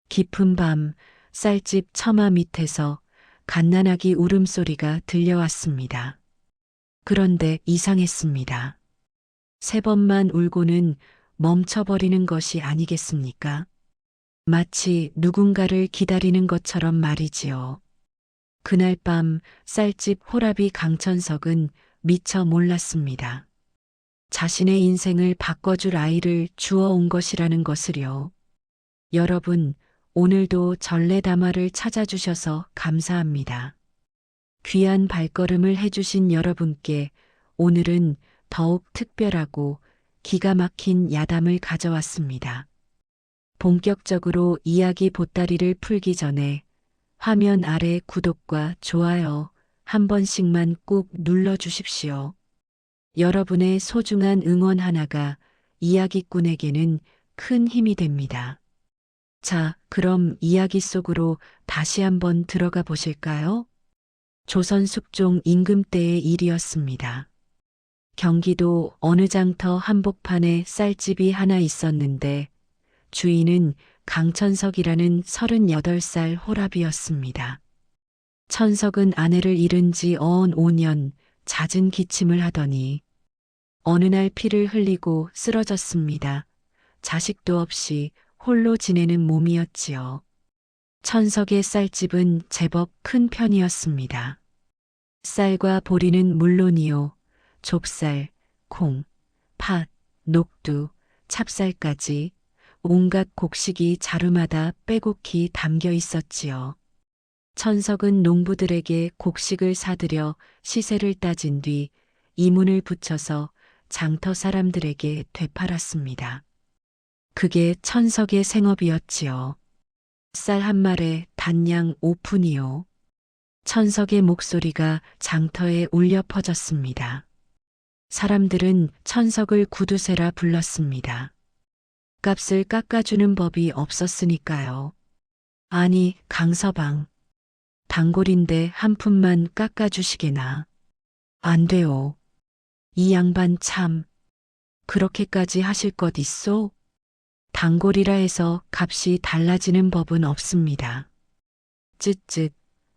깊은 밤 쌀집 처마 밑에서 갓난아기 울음소리가 들려왔습니다. 그런데 이상했습니다. 세 번만 울고는 멈춰버리는 것이 아니겠습니까? 마치 누군가를 기다리는 것처럼 말이지요. 그날 밤 쌀집 호라비 강천석은 미처 몰랐습니다. 자신의 인생을 바꿔줄 아이를 주워온 것이라는 것을요. 여러분, 오늘도 전래담화를 찾아주셔서 감사합니다. 귀한 발걸음을 해주신 여러분께 오늘은 더욱 특별하고 기가 막힌 야담을 가져왔습니다. 본격적으로 이야기 보따리를 풀기 전에 화면 아래 구독과 좋아요 한 번씩만 꾹 눌러주십시오. 여러분의 소중한 응원 하나가 이야기꾼에게는 큰 힘이 됩니다. 자, 그럼 이야기 속으로 다시 한번 들어가 보실까요? 조선 숙종 임금 때의 일이었습니다. 경기도 어느 장터 한복판에 쌀집이 하나 있었는데 주인은 강천석이라는 38살 호랍이었습니다. 천석은 아내를 잃은 지 어언 5년 잦은 기침을 하더니 어느 날 피를 흘리고 쓰러졌습니다. 자식도 없이 홀로 지내는 몸이었지요. 천석의 쌀집은 제법 큰 편이었습니다. 쌀과 보리는 물론이요. 좁쌀, 콩, 팥, 녹두, 찹쌀까지 온갖 곡식이 자루마다 빼곡히 담겨 있었지요. 천석은 농부들에게 곡식을 사들여 시세를 따진 뒤 이문을 붙여서 장터 사람들에게 되팔았습니다. 그게 천석의 생업이었지요. 쌀 한 말에 단양 5푼이요. 천석의 목소리가 장터에 울려 퍼졌습니다. 사람들은 천석을 구두쇠라 불렀습니다. 값을 깎아주는 법이 없었으니까요. 아니, 강서방. 단골인데 한 푼만 깎아주시게나. 안 돼요. 이 양반 참. 그렇게까지 하실 것 있소? 단골이라 해서 값이 달라지는 법은 없습니다. 쯧쯧,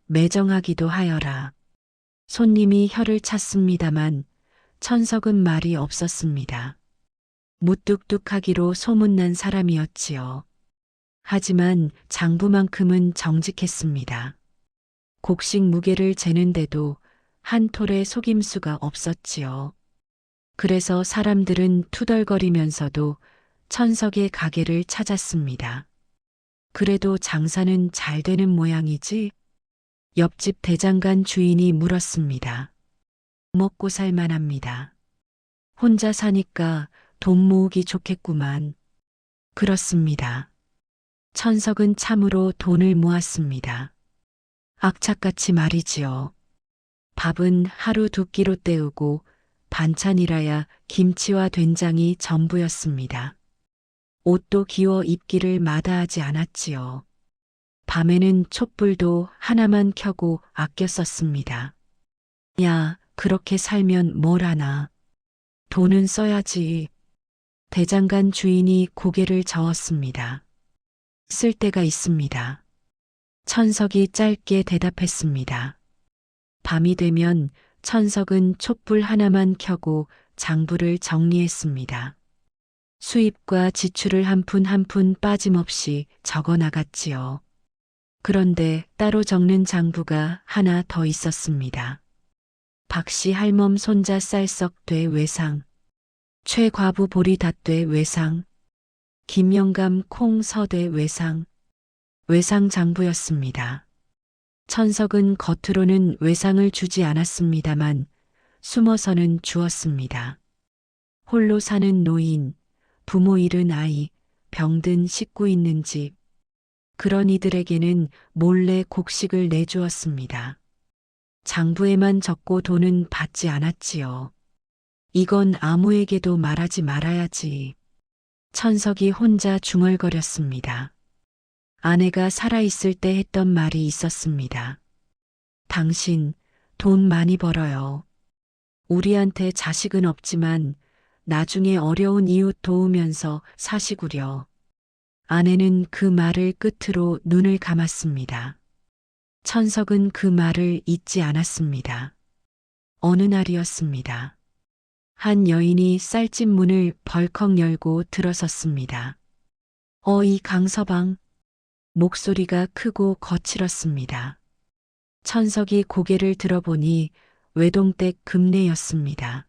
매정하기도 하여라. 손님이 혀를 찼습니다만 천석은 말이 없었습니다. 무뚝뚝하기로 소문난 사람이었지요. 하지만 장부만큼은 정직했습니다. 곡식 무게를 재는데도 한 톨의 속임수가 없었지요. 그래서 사람들은 투덜거리면서도 천석의 가게를 찾았습니다. 그래도 장사는 잘 되는 모양이지? 옆집 대장간 주인이 물었습니다. 먹고 살만합니다. 혼자 사니까 돈 모으기 좋겠구만. 그렇습니다. 천석은 참으로 돈을 모았습니다. 악착같이 말이지요. 밥은 하루 두 끼로 때우고 반찬이라야 김치와 된장이 전부였습니다. 옷도 기워 입기를 마다하지 않았지요. 밤에는 촛불도 하나만 켜고 아껴 썼습니다. 야, 그렇게 살면 뭘 하나. 돈은 써야지. 대장간 주인이 고개를 저었습니다. 쓸 데가 있습니다. 천석이 짧게 대답했습니다. 밤이 되면 천석은 촛불 하나만 켜고 장부를 정리했습니다. 수입과 지출을 한 푼 한 푼 빠짐없이 적어 나갔지요. 그런데 따로 적는 장부가 하나 더 있었습니다. 박씨 할멈 손자 쌀썩 돼 외상, 최과부 보리 닷돼 외상, 김영감 콩 서돼 외상, 외상 장부였습니다. 천석은 겉으로는 외상을 주지 않았습니다만 숨어서는 주었습니다. 홀로 사는 노인, 부모 잃은 아이, 병든 식구 있는 집, 그런 이들에게는 몰래 곡식을 내주었습니다. 장부에만 적고 돈은 받지 않았지요. 이건 아무에게도 말하지 말아야지. 천석이 혼자 중얼거렸습니다. 아내가 살아있을 때 했던 말이 있었습니다. 당신 돈 많이 벌어요. 우리한테 자식은 없지만 나중에 어려운 이웃 도우면서 사시구려. 아내는 그 말을 끝으로 눈을 감았습니다. 천석은 그 말을 잊지 않았습니다. 어느 날이었습니다. 한 여인이 쌀집 문을 벌컥 열고 들어섰습니다. 이 강서방. 목소리가 크고 거칠었습니다. 천석이 고개를 들어보니 외동댁 금내였습니다.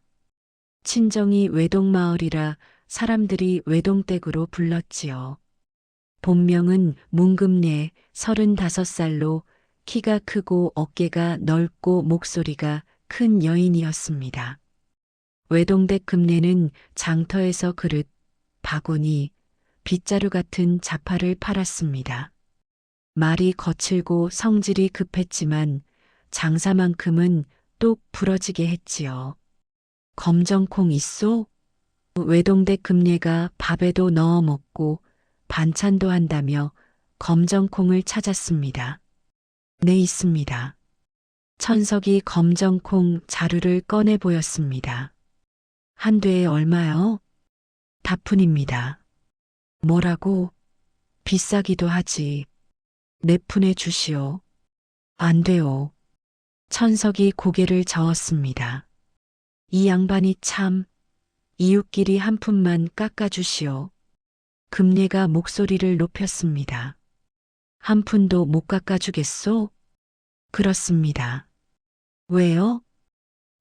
친정이 외동마을이라 사람들이 외동댁으로 불렀지요. 본명은 문금내 35살로 키가 크고 어깨가 넓고 목소리가 큰 여인이었습니다. 외동댁 금내는 장터에서 그릇, 바구니, 빗자루 같은 잡화를 팔았습니다. 말이 거칠고 성질이 급했지만 장사만큼은 똑 부러지게 했지요. 검정콩 있소? 외동댁 금내가 밥에도 넣어 먹고 반찬도 한다며 검정콩을 찾았습니다. 네, 있습니다. 천석이 검정콩 자루를 꺼내 보였습니다. 한 대에 얼마요? 다푼입니다. 뭐라고? 비싸기도 하지. 네 푼에 주시오. 안 돼요. 천석이 고개를 저었습니다. 이 양반이 참, 이웃끼리 한 푼만 깎아주시오. 금내가 목소리를 높였습니다. 한 푼도 못 깎아주겠소? 그렇습니다. 왜요?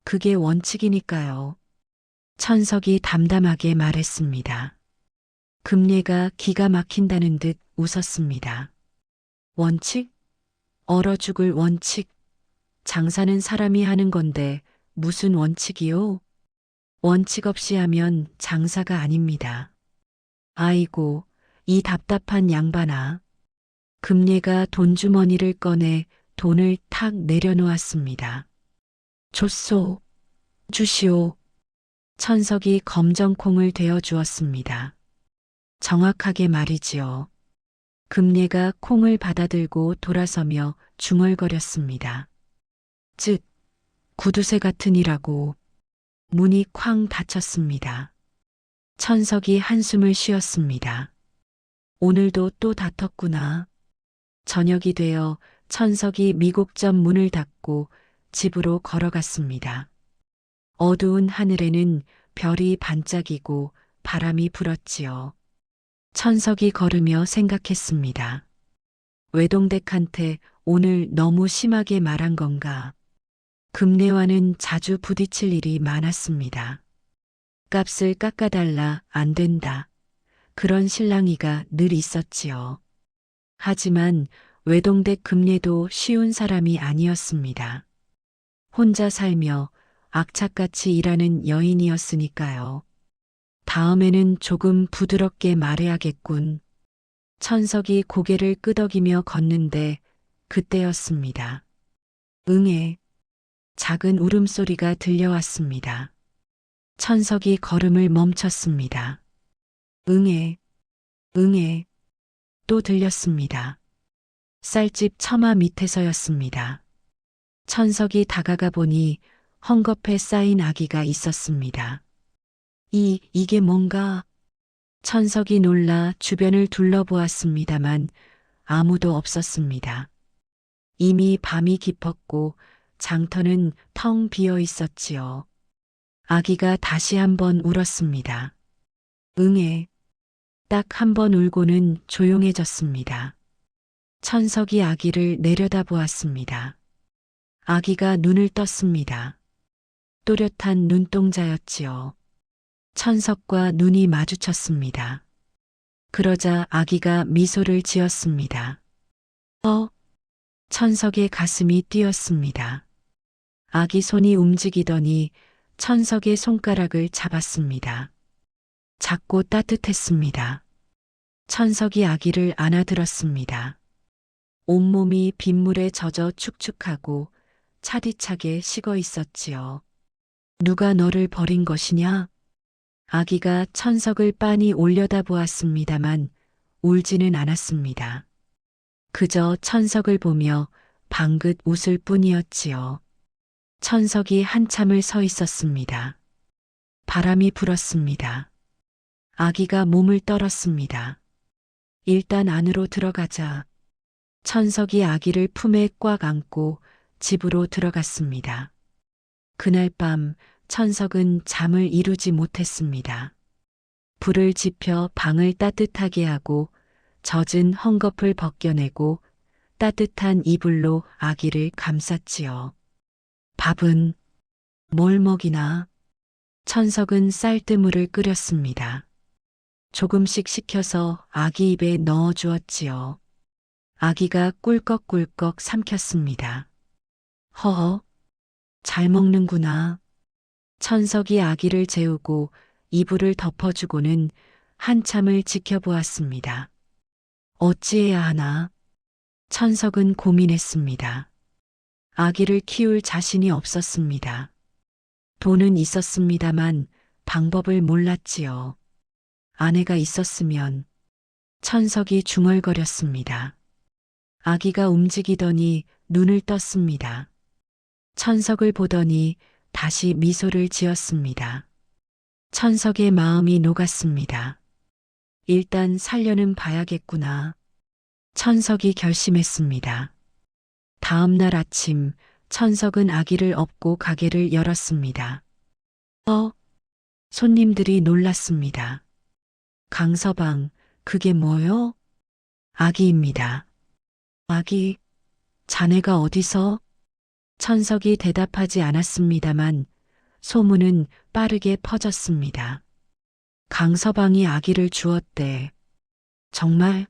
그게 원칙이니까요. 천석이 담담하게 말했습니다. 금내가 기가 막힌다는 듯 웃었습니다. 원칙? 얼어 죽을 원칙. 장사는 사람이 하는 건데 무슨 원칙이요? 원칙 없이 하면 장사가 아닙니다. 아이고, 이 답답한 양반아. 금내가 돈주머니를 꺼내 돈을 탁 내려놓았습니다. 줬소. 주시오. 천석이 검정콩을 대어 주었습니다. 정확하게 말이지요. 금내가 콩을 받아들고 돌아서며 중얼거렸습니다. 쯧, 구두쇠 같으니라고. 문이 쾅 닫혔습니다. 천석이 한숨을 쉬었습니다. 오늘도 또 다퉜구나. 저녁이 되어 천석이 미곡점 문을 닫고 집으로 걸어갔습니다. 어두운 하늘에는 별이 반짝이고 바람이 불었지요. 천석이 걸으며 생각했습니다. 외동댁한테 오늘 너무 심하게 말한 건가? 금내와는 자주 부딪힐 일이 많았습니다. 값을 깎아달라 안 된다. 그런 실랑이가 늘 있었지요. 하지만 외동댁 금내도 쉬운 사람이 아니었습니다. 혼자 살며 악착같이 일하는 여인이었으니까요. 다음에는 조금 부드럽게 말해야겠군. 천석이 고개를 끄덕이며 걷는데 그때였습니다. 응애. 작은 울음소리가 들려왔습니다. 천석이 걸음을 멈췄습니다. 응애. 응애. 또 들렸습니다. 쌀집 처마 밑에서였습니다. 천석이 다가가 보니 헝겊에 쌓인 아기가 있었습니다. 이게 뭔가? 천석이 놀라 주변을 둘러보았습니다만 아무도 없었습니다. 이미 밤이 깊었고 장터는 텅 비어 있었지요. 아기가 다시 한번 울었습니다. 응애. 딱 한 번 울고는 조용해졌습니다. 천석이 아기를 내려다보았습니다. 아기가 눈을 떴습니다. 또렷한 눈동자였지요. 천석과 눈이 마주쳤습니다. 그러자 아기가 미소를 지었습니다. 천석의 가슴이 뛰었습니다. 아기 손이 움직이더니 천석의 손가락을 잡았습니다. 작고 따뜻했습니다. 천석이 아기를 안아들었습니다. 온몸이 빗물에 젖어 축축하고 차디차게 식어 있었지요. 누가 너를 버린 것이냐? 아기가 천석을 빤히 올려다보았습니다만 울지는 않았습니다. 그저 천석을 보며 방긋 웃을 뿐이었지요. 천석이 한참을 서 있었습니다. 바람이 불었습니다. 아기가 몸을 떨었습니다. 일단 안으로 들어가자. 천석이 아기를 품에 꽉 안고 집으로 들어갔습니다. 그날 밤 천석은 잠을 이루지 못했습니다. 불을 지펴 방을 따뜻하게 하고 젖은 헝겊을 벗겨내고 따뜻한 이불로 아기를 감쌌지요. 밥은 뭘 먹이나? 천석은 쌀뜨물을 끓였습니다. 조금씩 식혀서 아기 입에 넣어 주었지요. 아기가 꿀꺽꿀꺽 삼켰습니다. 허허, 잘 먹는구나. 천석이 아기를 재우고 이불을 덮어주고는 한참을 지켜보았습니다. 어찌해야 하나? 천석은 고민했습니다. 아기를 키울 자신이 없었습니다. 돈은 있었습니다만 방법을 몰랐지요. 아내가 있었으면 천석이 중얼거렸습니다. 아기가 움직이더니 눈을 떴습니다. 천석을 보더니 다시 미소를 지었습니다. 천석의 마음이 녹았습니다. 일단 살려는 봐야겠구나. 천석이 결심했습니다. 다음 날 아침 천석은 아기를 업고 가게를 열었습니다. 손님들이 놀랐습니다. 강서방, 그게 뭐요? 아기입니다. 아기, 자네가 어디서? 천석이 대답하지 않았습니다만 소문은 빠르게 퍼졌습니다. 강서방이 아기를 주었대. 정말?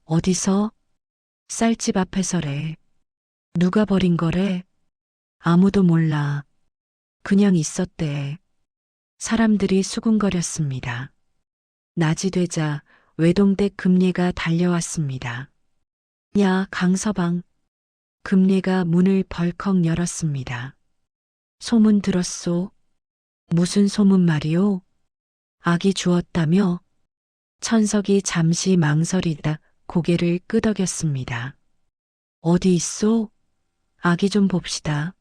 어디서? 쌀집 앞에서래. 누가 버린 거래? 아무도 몰라. 그냥 있었대. 사람들이 수군거렸습니다. 낮이 되자 외동댁 금례가 달려왔습니다. 야, 강서방. 금례가 문을 벌컥 열었습니다. 소문 들었소? 무슨 소문 말이오? 아기 주었다며? 천석이 잠시 망설이다 고개를 끄덕였습니다. 어디 있소? 아기 좀 봅시다.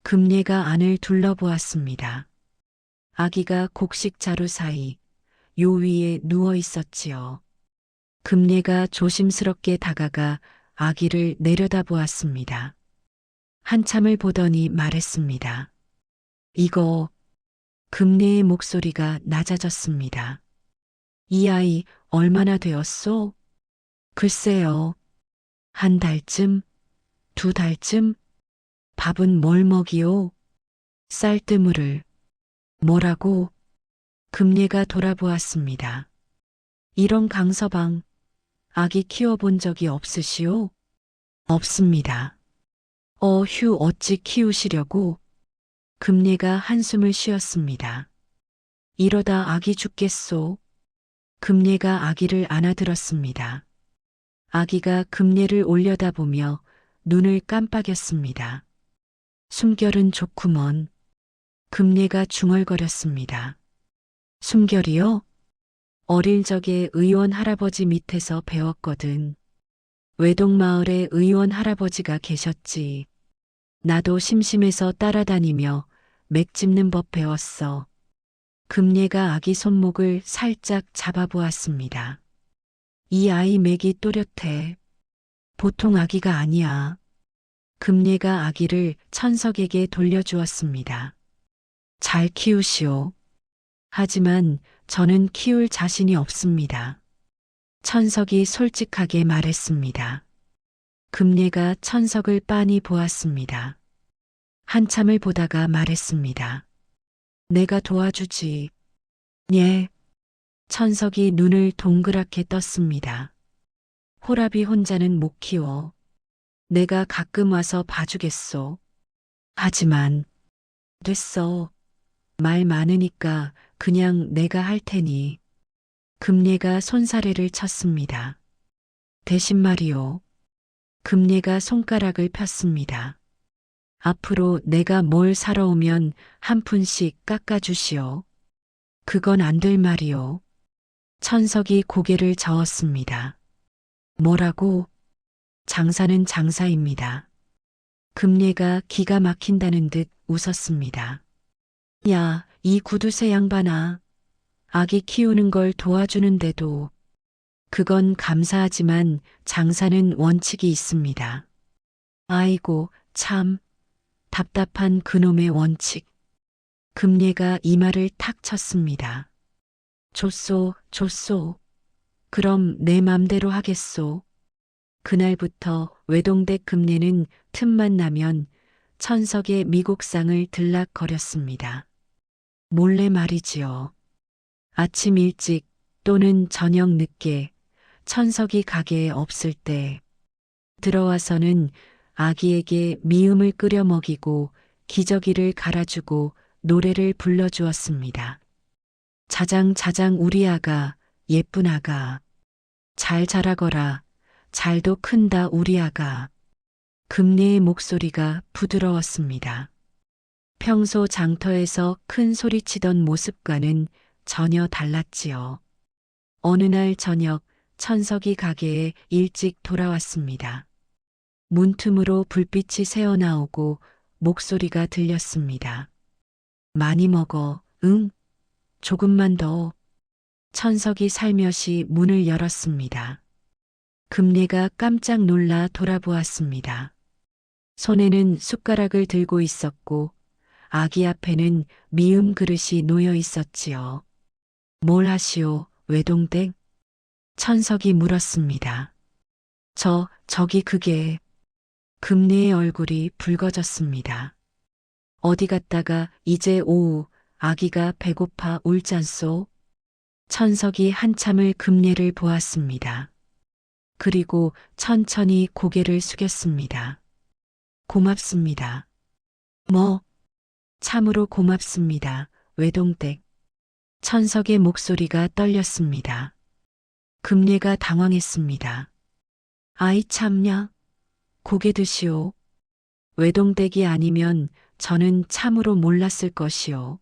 금례가 안을 둘러보았습니다. 아기가 곡식 자루 사이 요 위에 누워 있었지요. 금례가 조심스럽게 다가가 아기를 내려다보았습니다. 한참을 보더니 말했습니다. 이거. 금례의 목소리가 낮아졌습니다. 이 아이 얼마나 되었소? 글쎄요. 한 달쯤? 두 달쯤? 밥은 뭘 먹이오? 쌀뜨물을. 뭐라고? 금례가 돌아보았습니다. 이런 강서방, 아기 키워본 적이 없으시오? 없습니다. 휴 어찌 키우시려고? 금례가 한숨을 쉬었습니다. 이러다 아기 죽겠소. 금례가 아기를 안아들었습니다. 아기가 금례를 올려다보며 눈을 깜빡였습니다. 숨결은 좋구먼. 금례가 중얼거렸습니다. 숨결이요? 어릴 적에 의원 할아버지 밑에서 배웠거든. 외동마을에 의원 할아버지가 계셨지. 나도 심심해서 따라다니며 맥 짚는 법 배웠어. 금례가 아기 손목을 살짝 잡아보았습니다. 이 아이 맥이 또렷해. 보통 아기가 아니야. 금례가 아기를 천석에게 돌려주었습니다. 잘 키우시오. 하지만 저는 키울 자신이 없습니다. 천석이 솔직하게 말했습니다. 금례가 천석을 빤히 보았습니다. 한참을 보다가 말했습니다. 내가 도와주지. 예. 천석이 눈을 동그랗게 떴습니다. 호랍이 혼자는 못 키워. 내가 가끔 와서 봐주겠소. 하지만 됐어. 말 많으니까 그냥 내가 할 테니. 금례가 손사래를 쳤습니다. 대신 말이오. 금례가 손가락을 폈습니다. 앞으로 내가 뭘 사러 오면 한 푼씩 깎아주시오. 그건 안 될 말이오. 천석이 고개를 저었습니다. 뭐라고? 장사는 장사입니다. 금례가 기가 막힌다는 듯 웃었습니다. 야, 이 구두쇠 양반아. 아기 키우는 걸 도와주는데도 그건 감사하지만 장사는 원칙이 있습니다. 아이고, 참, 답답한 그놈의 원칙. 금례가 이마를 탁 쳤습니다. 줬소, 줬소. 그럼 내 맘대로 하겠소. 그날부터 외동댁 금례는 틈만 나면 천석의 미국상을 들락거렸습니다. 몰래 말이지요. 아침 일찍 또는 저녁 늦게 천석이 가게에 없을 때 들어와서는 아기에게 미음을 끓여 먹이고 기저귀를 갈아주고 노래를 불러주었습니다. 자장 자장 우리 아가, 예쁜 아가. 잘 자라거라. 잘도 큰다 우리 아가. 금례의 목소리가 부드러웠습니다. 평소 장터에서 큰 소리치던 모습과는 전혀 달랐지요. 어느 날 저녁 천석이 가게에 일찍 돌아왔습니다. 문틈으로 불빛이 새어나오고 목소리가 들렸습니다. 많이 먹어, 응? 조금만 더. 천석이 살며시 문을 열었습니다. 금례가 깜짝 놀라 돌아보았습니다. 손에는 숟가락을 들고 있었고 아기 앞에는 미음 그릇이 놓여 있었지요. 뭘 하시오, 외동댁? 천석이 물었습니다. 저기 그게. 금례의 얼굴이 붉어졌습니다. 어디 갔다가 이제 오후 아기가 배고파 울잖소? 천석이 한참을 금례를 보았습니다. 그리고 천천히 고개를 숙였습니다. 고맙습니다. 뭐? 참으로 고맙습니다. 외동댁. 천석의 목소리가 떨렸습니다. 금례가 당황했습니다. 아이 참냐? 고개 드시오. 외동댁이 아니면 저는 참으로 몰랐을 것이오.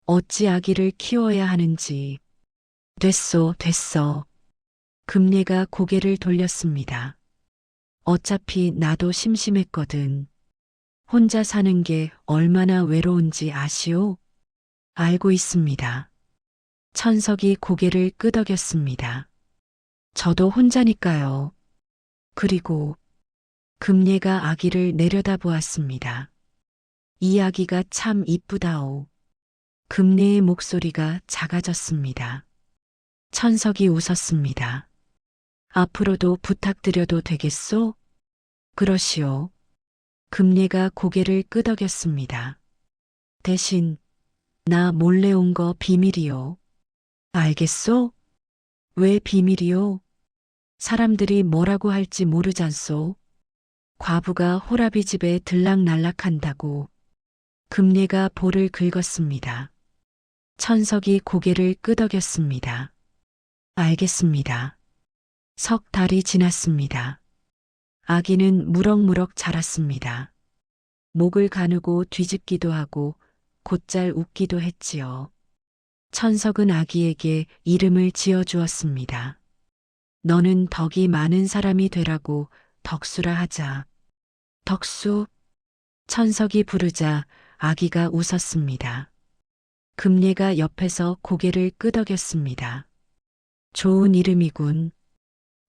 어찌 아기를 키워야 하는지. 됐어. 금례가 고개를 돌렸습니다. 어차피 나도 심심했거든. 혼자 사는 게 얼마나 외로운지 아시오? 알고 있습니다. 천석이 고개를 끄덕였습니다. 저도 혼자니까요. 그리고 금례가 아기를 내려다보았습니다. 이 아기가 참 이쁘다오. 금례의 목소리가 작아졌습니다. 천석이 웃었습니다. 앞으로도 부탁드려도 되겠소? 그러시오. 금례가 고개를 끄덕였습니다. 대신 나 몰래 온 거 비밀이요. 알겠소? 왜 비밀이요? 사람들이 뭐라고 할지 모르잖소. 과부가 호라비 집에 들락날락한다고. 금례가 볼을 긁었습니다. 천석이 고개를 끄덕였습니다. 알겠습니다. 석 달이 지났습니다. 아기는 무럭무럭 자랐습니다. 목을 가누고 뒤집기도 하고 곧잘 웃기도 했지요. 천석은 아기에게 이름을 지어주었습니다. 너는 덕이 많은 사람이 되라고 덕수라 하자. 덕수? 천석이 부르자 아기가 웃었습니다. 금례가 옆에서 고개를 끄덕였습니다. 좋은 이름이군.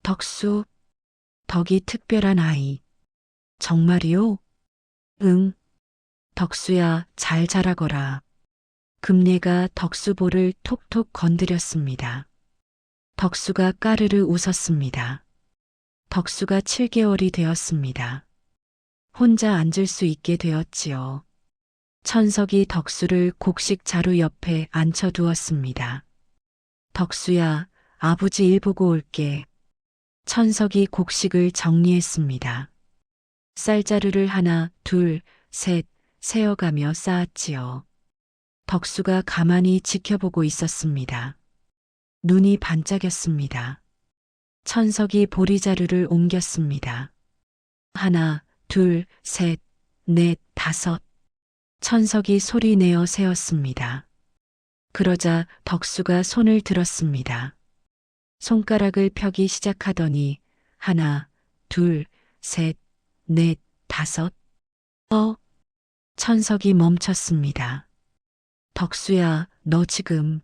덕수. 덕이 특별한 아이. 정말이요? 응. 덕수야, 잘 자라거라. 금례가 덕수 볼을 톡톡 건드렸습니다. 덕수가 까르르 웃었습니다. 덕수가 7개월이 되었습니다. 혼자 앉을 수 있게 되었지요. 천석이 덕수를 곡식 자루 옆에 앉혀두었습니다. 덕수야, 아버지 일 보고 올게. 천석이 곡식을 정리했습니다. 쌀자루를 하나, 둘, 셋 세어가며 쌓았지요. 덕수가 가만히 지켜보고 있었습니다. 눈이 반짝였습니다. 천석이 보리자루를 옮겼습니다. 하나, 둘, 셋, 넷, 다섯. 천석이 소리내어 세었습니다. 그러자 덕수가 손을 들었습니다. 손가락을 펴기 시작하더니 하나, 둘, 셋, 넷, 다섯. 천석이 멈췄습니다. 덕수야, 너 지금.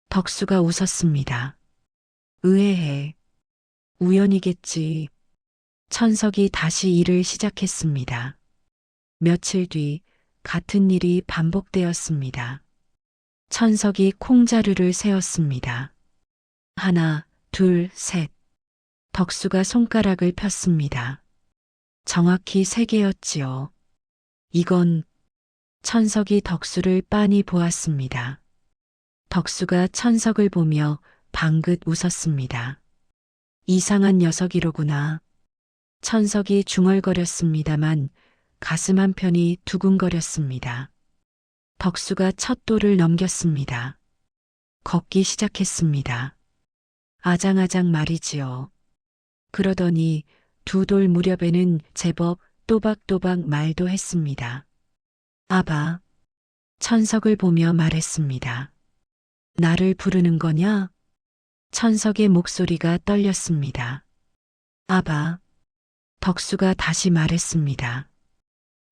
덕수가 웃었습니다. 의외해. 우연이겠지. 천석이 다시 일을 시작했습니다. 며칠 뒤 같은 일이 반복되었습니다. 천석이 콩자루를 세었습니다. 하나, 둘, 셋. 덕수가 손가락을 폈습니다. 정확히 세 개였지요. 이건 천석이 덕수를 빤히 보았습니다. 덕수가 천석을 보며 방긋 웃었습니다. 이상한 녀석이로구나. 천석이 중얼거렸습니다만 가슴 한편이 두근거렸습니다. 덕수가 첫 돌을 넘겼습니다. 걷기 시작했습니다. 아장아장 말이지요. 그러더니 두 돌 무렵에는 제법 또박또박 말도 했습니다. 아바, 천석을 보며 말했습니다. 나를 부르는 거냐? 천석의 목소리가 떨렸습니다. 아바, 덕수가 다시 말했습니다.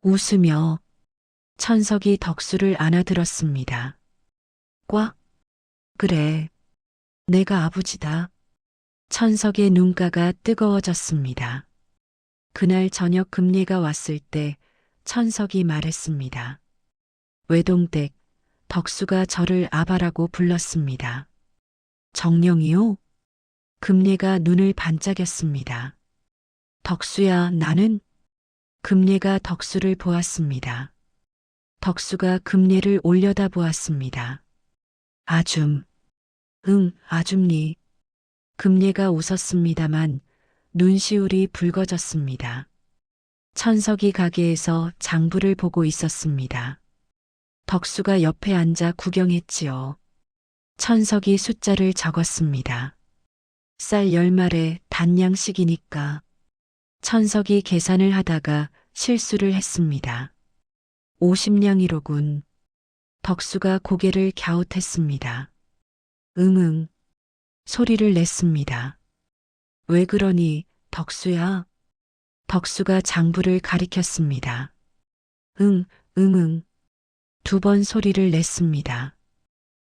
웃으며 천석이 덕수를 안아들었습니다. 꽉, 그래, 내가 아버지다. 천석의 눈가가 뜨거워졌습니다. 그날 저녁 금례가 왔을 때 천석이 말했습니다. 외동댁, 덕수가 저를 아바라고 불렀습니다. 정령이요? 금례가 눈을 반짝였습니다. 덕수야, 나는? 금례가 덕수를 보았습니다. 덕수가 금례를 올려다 보았습니다. 아줌. 응, 아줌니. 금례가 웃었습니다만 눈시울이 붉어졌습니다. 천석이 가게에서 장부를 보고 있었습니다. 덕수가 옆에 앉아 구경했지요. 천석이 숫자를 적었습니다. 쌀 10말에 단량씩이니까. 천석이 계산을 하다가 실수를 했습니다. 50량이로군. 덕수가 고개를 갸웃했습니다. 응응. 소리를 냈습니다. 왜 그러니, 덕수야? 덕수가 장부를 가리켰습니다. 응응. 두 번 소리를 냈습니다.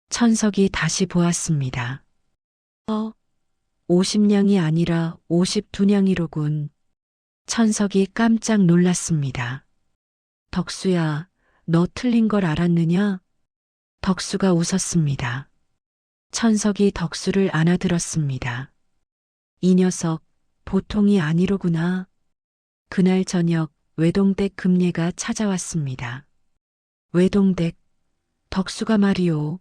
천석이 다시 보았습니다. 50량이 아니라 52량이로군. 천석이 깜짝 놀랐습니다. 덕수야, 너 틀린 걸 알았느냐? 덕수가 웃었습니다. 천석이 덕수를 안아들었습니다. 이 녀석, 보통이 아니로구나. 그날 저녁 외동댁 금례가 찾아왔습니다. 외동댁, 덕수가 말이오.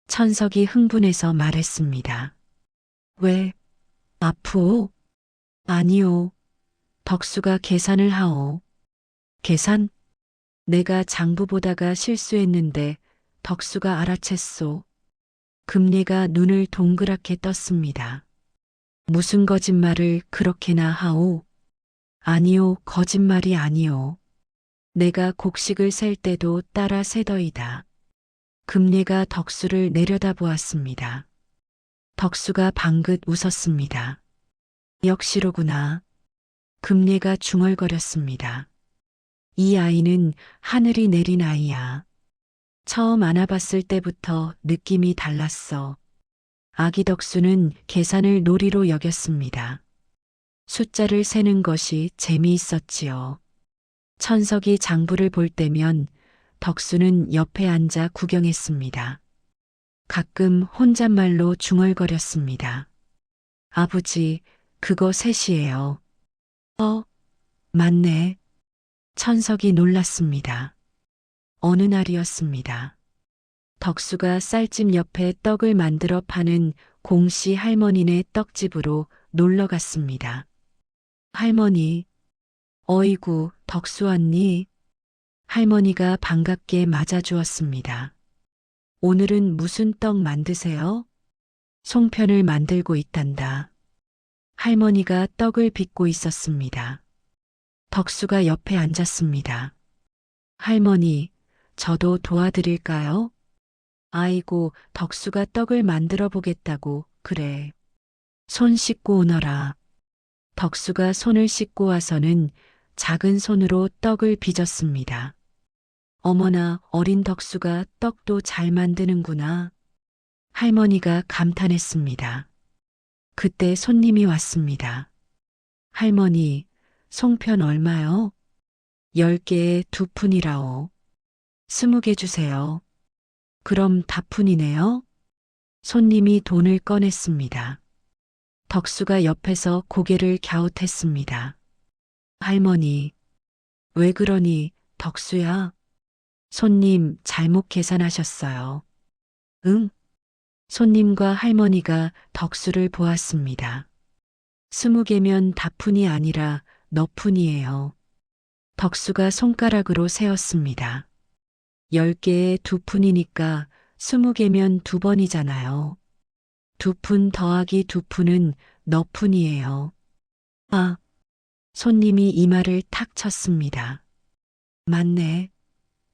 천석이 흥분해서 말했습니다. 왜, 아프오? 아니오. 덕수가 계산을 하오. 계산? 내가 장부 보다가 실수했는데 덕수가 알아챘소. 금례가 눈을 동그랗게 떴습니다. 무슨 거짓말을 그렇게나 하오? 아니오, 거짓말이 아니오. 내가 곡식을 셀 때도 따라 세더이다. 금례가 덕수를 내려다보았습니다. 덕수가 방긋 웃었습니다. 역시로구나. 금례가 중얼거렸습니다. 이 아이는 하늘이 내린 아이야. 처음 안아봤을 때부터 느낌이 달랐어. 아기 덕수는 계산을 놀이로 여겼습니다. 숫자를 세는 것이 재미있었지요. 천석이 장부를 볼 때면 덕수는 옆에 앉아 구경했습니다. 가끔 혼잣말로 중얼거렸습니다. 아버지, 그거 셋이에요. 맞네. 천석이 놀랐습니다. 어느 날이었습니다. 덕수가 쌀집 옆에 떡을 만들어 파는 공씨 할머니네 떡집으로 놀러 갔습니다. 할머니, 어이구, 덕수 왔니? 할머니가 반갑게 맞아주었습니다. 오늘은 무슨 떡 만드세요? 송편을 만들고 있단다. 할머니가 떡을 빚고 있었습니다. 덕수가 옆에 앉았습니다. 할머니, 저도 도와드릴까요? 아이고, 덕수가 떡을 만들어 보겠다고, 그래. 손 씻고 오너라. 덕수가 손을 씻고 와서는 작은 손으로 떡을 빚었습니다. 어머나, 어린 덕수가 떡도 잘 만드는구나. 할머니가 감탄했습니다. 그때 손님이 왔습니다. 할머니, 송편 얼마요? 10개에 2푼이라오. 20개 주세요. 그럼 다푼이네요? 손님이 돈을 꺼냈습니다. 덕수가 옆에서 고개를 갸웃했습니다. 할머니, 왜 그러니, 덕수야? 손님 잘못 계산하셨어요. 응? 손님과 할머니가 덕수를 보았습니다. 20개면 다푼이 아니라 너푼이에요. 덕수가 손가락으로 세었습니다. 10개에 2푼이니까 20개면 2번이잖아요. 2푼 더하기 2푼은 너푼이에요. 아, 손님이 이마를 탁 쳤습니다. 맞네.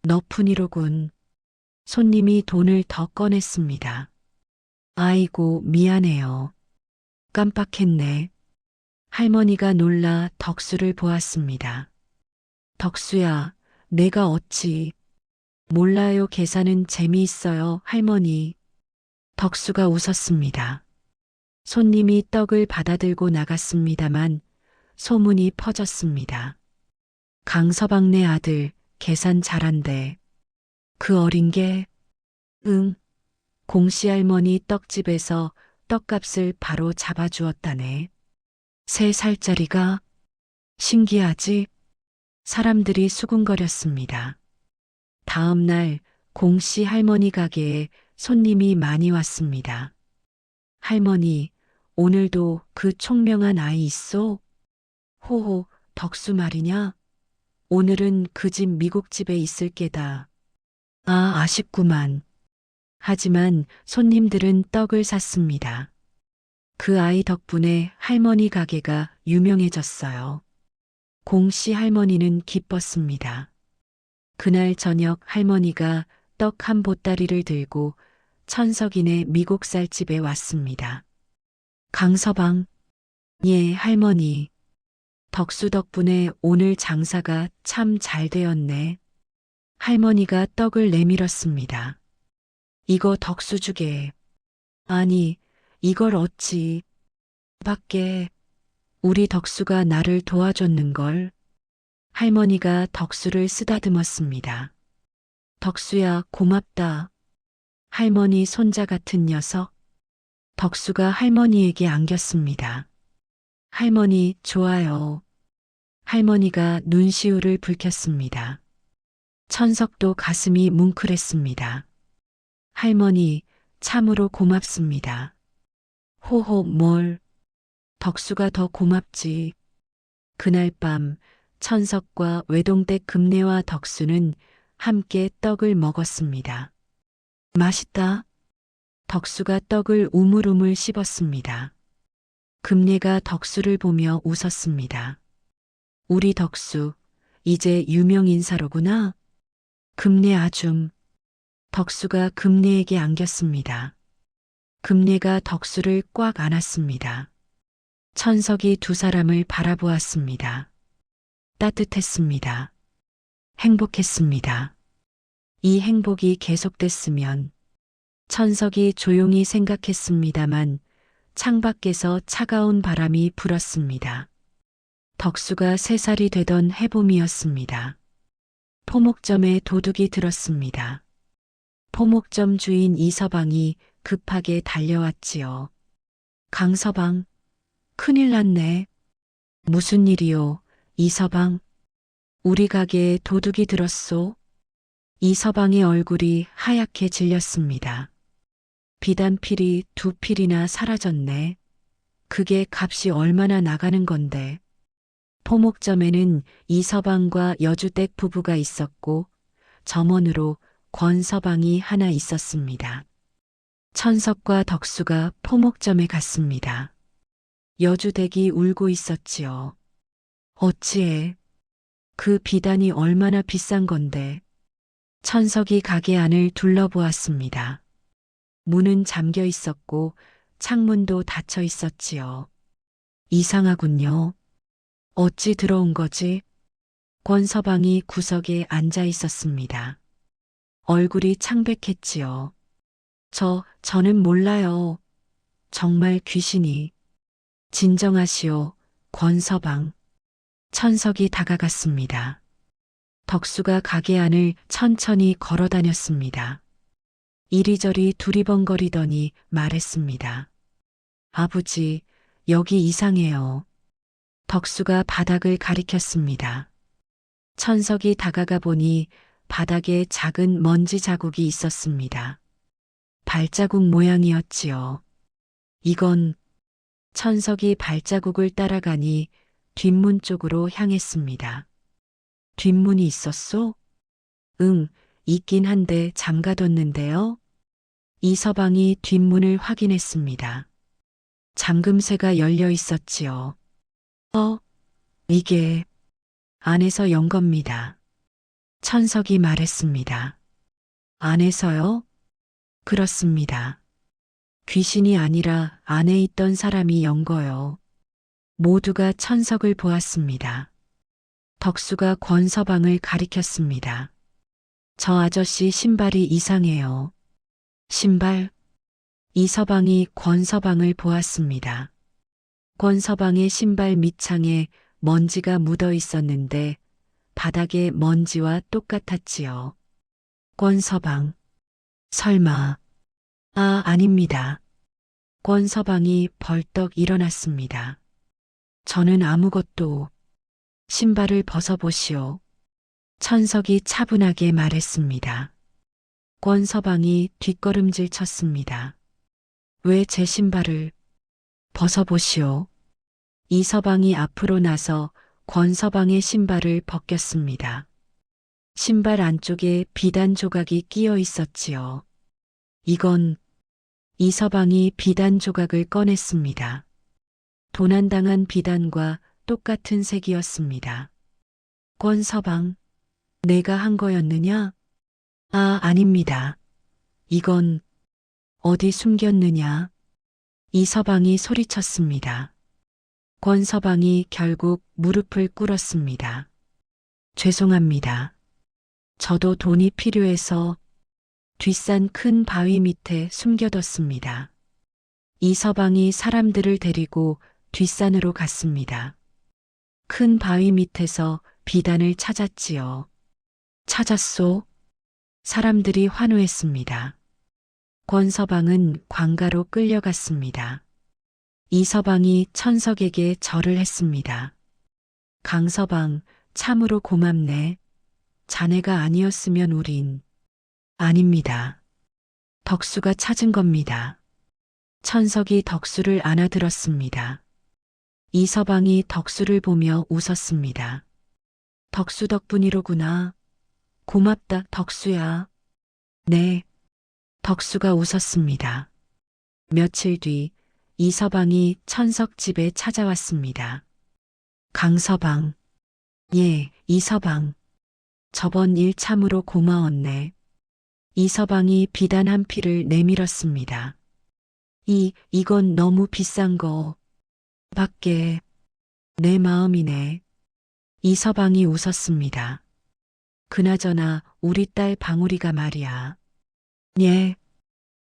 너푼이로군. 손님이 돈을 더 꺼냈습니다. 아이고, 미안해요. 깜빡했네. 할머니가 놀라 덕수를 보았습니다. 덕수야, 내가 어찌. 몰라요. 계산은 재미있어요, 할머니. 덕수가 웃었습니다. 손님이 떡을 받아들고 나갔습니다만 소문이 퍼졌습니다. 강서방네 아들 계산 잘한대. 그 어린 게, 응, 공시할머니 떡집에서 떡값을 바로 잡아주었다네. 3살짜리가 신기하지? 사람들이 수군거렸습니다. 다음 날 공씨 할머니 가게에 손님이 많이 왔습니다. 할머니, 오늘도 그 총명한 아이 있소? 호호, 덕수 말이냐? 오늘은 그 집 미국 집에 있을 게다. 아, 아쉽구만. 하지만 손님들은 떡을 샀습니다. 그 아이 덕분에 할머니 가게가 유명해졌어요. 공씨 할머니는 기뻤습니다. 그날 저녁 할머니가 떡 한 보따리를 들고 천석이네 미국 쌀집에 왔습니다. 강서방, 예, 할머니. 덕수 덕분에 오늘 장사가 참 잘 되었네. 할머니가 떡을 내밀었습니다. 이거 덕수 주게. 아니, 이걸 어찌. 밖에 우리 덕수가 나를 도와줬는걸. 할머니가 덕수를 쓰다듬었습니다. 덕수야, 고맙다. 할머니 손자 같은 녀석. 덕수가 할머니에게 안겼습니다. 할머니, 좋아요. 할머니가 눈시울을 붉혔습니다. 천석도 가슴이 뭉클했습니다. 할머니, 참으로 고맙습니다. 호호, 뭘. 덕수가 더 고맙지. 그날 밤 천석과 외동댁 금내와 덕수는 함께 떡을 먹었습니다. 맛있다. 덕수가 떡을 우물우물 씹었습니다. 금내가 덕수를 보며 웃었습니다. 우리 덕수, 이제 유명인사로구나. 금내 아줌. 덕수가 금내에게 안겼습니다. 금내가 덕수를 꽉 안았습니다. 천석이 두 사람을 바라보았습니다. 따뜻했습니다. 행복했습니다. 이 행복이 계속됐으면 천석이 조용히 생각했습니다만 창밖에서 차가운 바람이 불었습니다. 덕수가 3살이 되던 해봄이었습니다. 포목점에 도둑이 들었습니다. 포목점 주인 이서방이 급하게 달려왔지요. 강서방, 큰일 났네. 무슨 일이요, 이서방? 우리 가게에 도둑이 들었소. 이서방의 얼굴이 하얗게 질렸습니다. 비단필이 2필이나 사라졌네. 그게 값이 얼마나 나가는 건데. 포목점에는 이서방과 여주댁 부부가 있었고 점원으로 권서방이 하나 있었습니다. 천석과 덕수가 포목점에 갔습니다. 여주댁이 울고 있었지요. 어찌해? 그 비단이 얼마나 비싼 건데. 천석이 가게 안을 둘러보았습니다. 문은 잠겨 있었고 창문도 닫혀 있었지요. 이상하군요. 어찌 들어온 거지? 권서방이 구석에 앉아 있었습니다. 얼굴이 창백했지요. 저는 몰라요. 정말 귀신이. 진정하시오, 권서방. 천석이 다가갔습니다. 덕수가 가게 안을 천천히 걸어 다녔습니다. 이리저리 두리번거리더니 말했습니다. 아버지, 여기 이상해요. 덕수가 바닥을 가리켰습니다. 천석이 다가가 보니 바닥에 작은 먼지 자국이 있었습니다. 발자국 모양이었지요. 이건 천석이 발자국을 따라가니 뒷문 쪽으로 향했습니다. 뒷문이 있었소? 응, 있긴 한데 잠가뒀는데요. 이서방이 뒷문을 확인했습니다. 잠금쇠가 열려 있었지요. 이게 안에서 연 겁니다. 천석이 말했습니다. 안에서요? 그렇습니다. 귀신이 아니라 안에 있던 사람이 연 거요. 모두가 천석을 보았습니다. 덕수가 권서방을 가리켰습니다. 저 아저씨 신발이 이상해요. 신발? 이서방이 권서방을 보았습니다. 권서방의 신발 밑창에 먼지가 묻어 있었는데 바닥에 먼지와 똑같았지요. 권서방. 설마. 아닙니다. 권서방이 벌떡 일어났습니다. 저는 아무것도. 신발을 벗어보시오. 천석이 차분하게 말했습니다. 권서방이 뒷걸음질 쳤습니다. 왜 제 신발을 벗어보시오. 이서방이 앞으로 나서 권서방의 신발을 벗겼습니다. 신발 안쪽에 비단 조각이 끼어 있었지요. 이건 이서방이 비단 조각을 꺼냈습니다. 도난당한 비단과 똑같은 색이었습니다. 권서방, 내가 한 거였느냐? 아닙니다. 이건 어디 숨겼느냐? 이서방이 소리쳤습니다. 권서방이 결국 무릎을 꿇었습니다. 죄송합니다. 저도 돈이 필요해서 뒷산 큰 바위 밑에 숨겨뒀습니다. 이서방이 사람들을 데리고 뒷산으로 갔습니다. 큰 바위 밑에서 비단을 찾았지요. 찾았소? 사람들이 환호했습니다. 권서방은 관가로 끌려갔습니다. 이서방이 천석에게 절을 했습니다. 강서방, 참으로 고맙네. 자네가 아니었으면 우린. 아닙니다. 덕수가 찾은 겁니다. 천석이 덕수를 안아들었습니다. 이서방이 덕수를 보며 웃었습니다. 덕수 덕분이로구나. 고맙다, 덕수야. 네. 덕수가 웃었습니다. 며칠 뒤 이서방이 천석 집에 찾아왔습니다. 강서방. 예, 이서방. 저번 일 참으로 고마웠네. 이서방이 비단 한 피를 내밀었습니다. 이건 너무 비싼 거. 밖에. 내 마음이네. 이서방이 웃었습니다. 그나저나 우리 딸 방울이가 말이야. 예.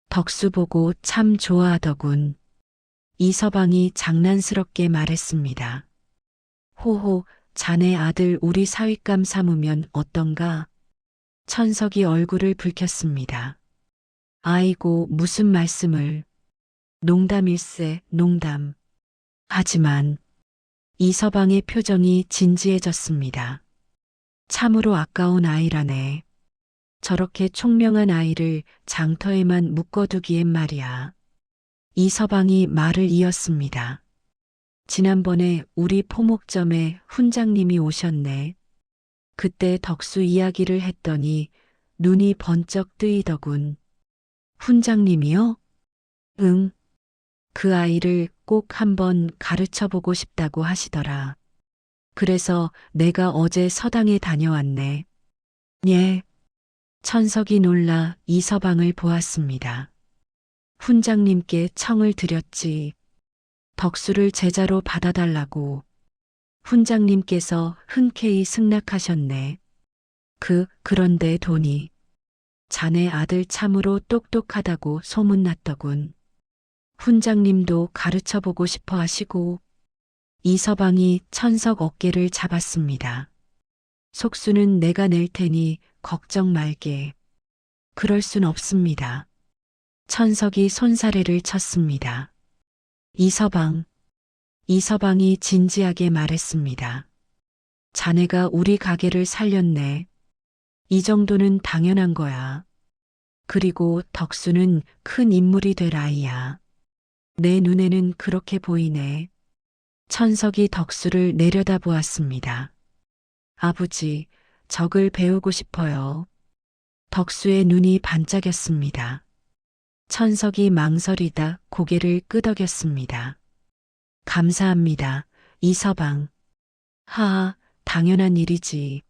덕수 보고 참 좋아하더군. 이서방이 장난스럽게 말했습니다. 호호, 자네 아들 우리 사윗감 삼으면 어떤가? 천석이 얼굴을 붉혔습니다. 아이고, 무슨 말씀을. 농담일세, 농담. 하지만 이서방의 표정이 진지해졌습니다. 참으로 아까운 아이라네. 저렇게 총명한 아이를 장터에만 묶어두기엔 말이야. 이서방이 말을 이었습니다. 지난번에 우리 포목점에 훈장님이 오셨네. 그때 덕수 이야기를 했더니 눈이 번쩍 뜨이더군. 훈장님이요? 응. 그 아이를 꼭 한번 가르쳐 보고 싶다고 하시더라. 그래서 내가 어제 서당에 다녀왔네. 예. 천석이 놀라 이서방을 보았습니다. 훈장님께 청을 드렸지. 덕수를 제자로 받아달라고. 훈장님께서 흔쾌히 승낙하셨네. 그런데 돈이. 자네 아들 참으로 똑똑하다고 소문났더군. 훈장님도 가르쳐 보고 싶어 하시고 이서방이 천석 어깨를 잡았습니다. 속수는 내가 낼 테니 걱정 말게. 그럴 순 없습니다. 천석이 손사래를 쳤습니다. 이서방. 이서방이 진지하게 말했습니다. 자네가 우리 가게를 살렸네. 이 정도는 당연한 거야. 그리고 덕수는 큰 인물이 될 아이야. 내 눈에는 그렇게 보이네. 천석이 덕수를 내려다보았습니다. 아버지, 적을 배우고 싶어요. 덕수의 눈이 반짝였습니다. 천석이 망설이다 고개를 끄덕였습니다. 감사합니다, 이서방. 하하, 당연한 일이지.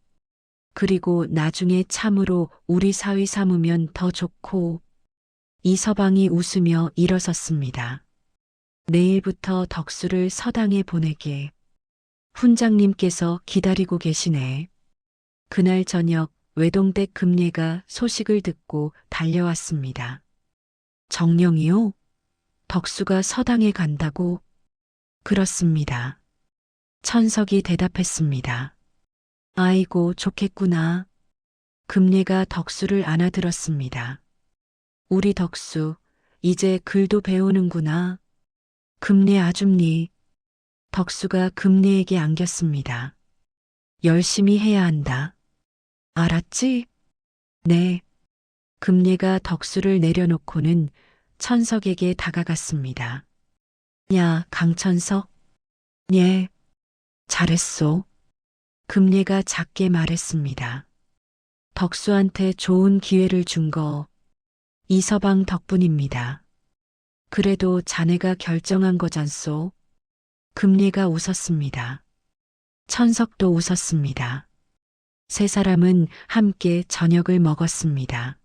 그리고 나중에 참으로 우리 사위 삼으면 더 좋고. 이서방이 웃으며 일어섰습니다. 내일부터 덕수를 서당에 보내게. 훈장님께서 기다리고 계시네. 그날 저녁 외동댁 금례가 소식을 듣고 달려왔습니다. 정령이요? 덕수가 서당에 간다고? 그렇습니다. 천석이 대답했습니다. 아이고, 좋겠구나. 금례가 덕수를 안아들었습니다. 우리 덕수, 이제 글도 배우는구나. 금례 아줌니. 덕수가 금례에게 안겼습니다. 열심히 해야 한다. 알았지? 네. 금례가 덕수를 내려놓고는 천석에게 다가갔습니다. 야, 강천석. 예. 잘했소. 금례가 작게 말했습니다. 덕수한테 좋은 기회를 준 거 이서방 덕분입니다. 그래도 자네가 결정한 거잖소. 금례가 웃었습니다. 천석도 웃었습니다. 세 사람은 함께 저녁을 먹었습니다.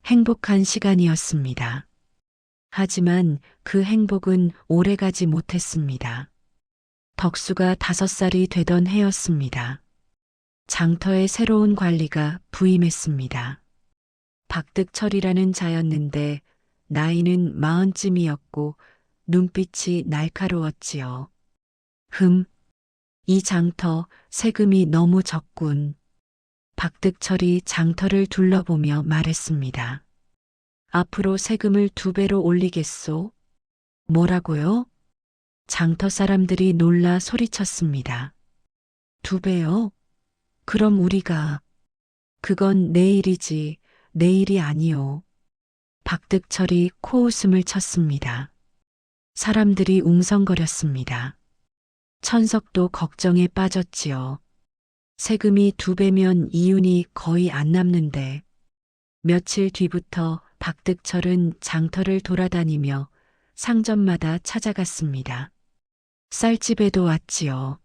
행복한 시간이었습니다. 하지만 그 행복은 오래가지 못했습니다. 덕수가 5살이 되던 해였습니다. 장터에 새로운 관리가 부임했습니다. 박득철이라는 자였는데 나이는 40쯤이었고 눈빛이 날카로웠지요. 이 장터 세금이 너무 적군. 박득철이 장터를 둘러보며 말했습니다. 앞으로 세금을 2배로 올리겠소? 뭐라고요? 장터 사람들이 놀라 소리쳤습니다. 2배요? 그럼 우리가. 그건 내일이지, 내일이 아니요. 박득철이 코웃음을 쳤습니다. 사람들이 웅성거렸습니다. 천석도 걱정에 빠졌지요. 세금이 2배면 이윤이 거의 안 남는데. 며칠 뒤부터 박득철은 장터를 돌아다니며 상점마다 찾아갔습니다. 쌀집에도 왔지요.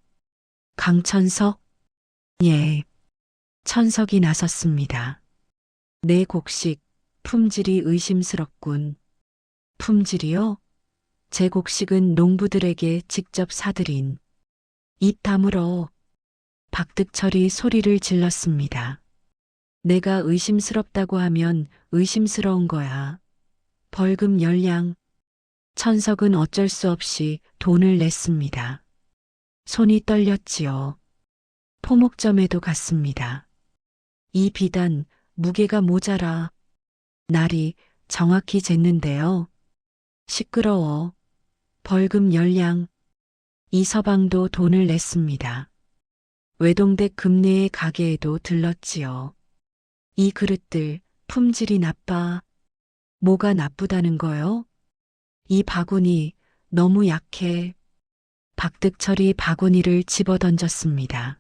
강천석? 예. 천석이 나섰습니다. 내 곡식, 품질이 의심스럽군. 품질이요? 제 곡식은 농부들에게 직접 사들인. 입 다물어. 박득철이 소리를 질렀습니다. 내가 의심스럽다고 하면 의심스러운 거야. 벌금 10량. 천석은 어쩔 수 없이 돈을 냈습니다. 손이 떨렸지요. 포목점에도 갔습니다. 이 비단 무게가 모자라. 날이 정확히 쟀는데요. 시끄러워. 벌금 10량. 이서방도 돈을 냈습니다. 외동댁 금례의 가게에도 들렀지요. 이 그릇들 품질이 나빠. 뭐가 나쁘다는 거요? 이 바구니 너무 약해. 박득철이 바구니를 집어던졌습니다.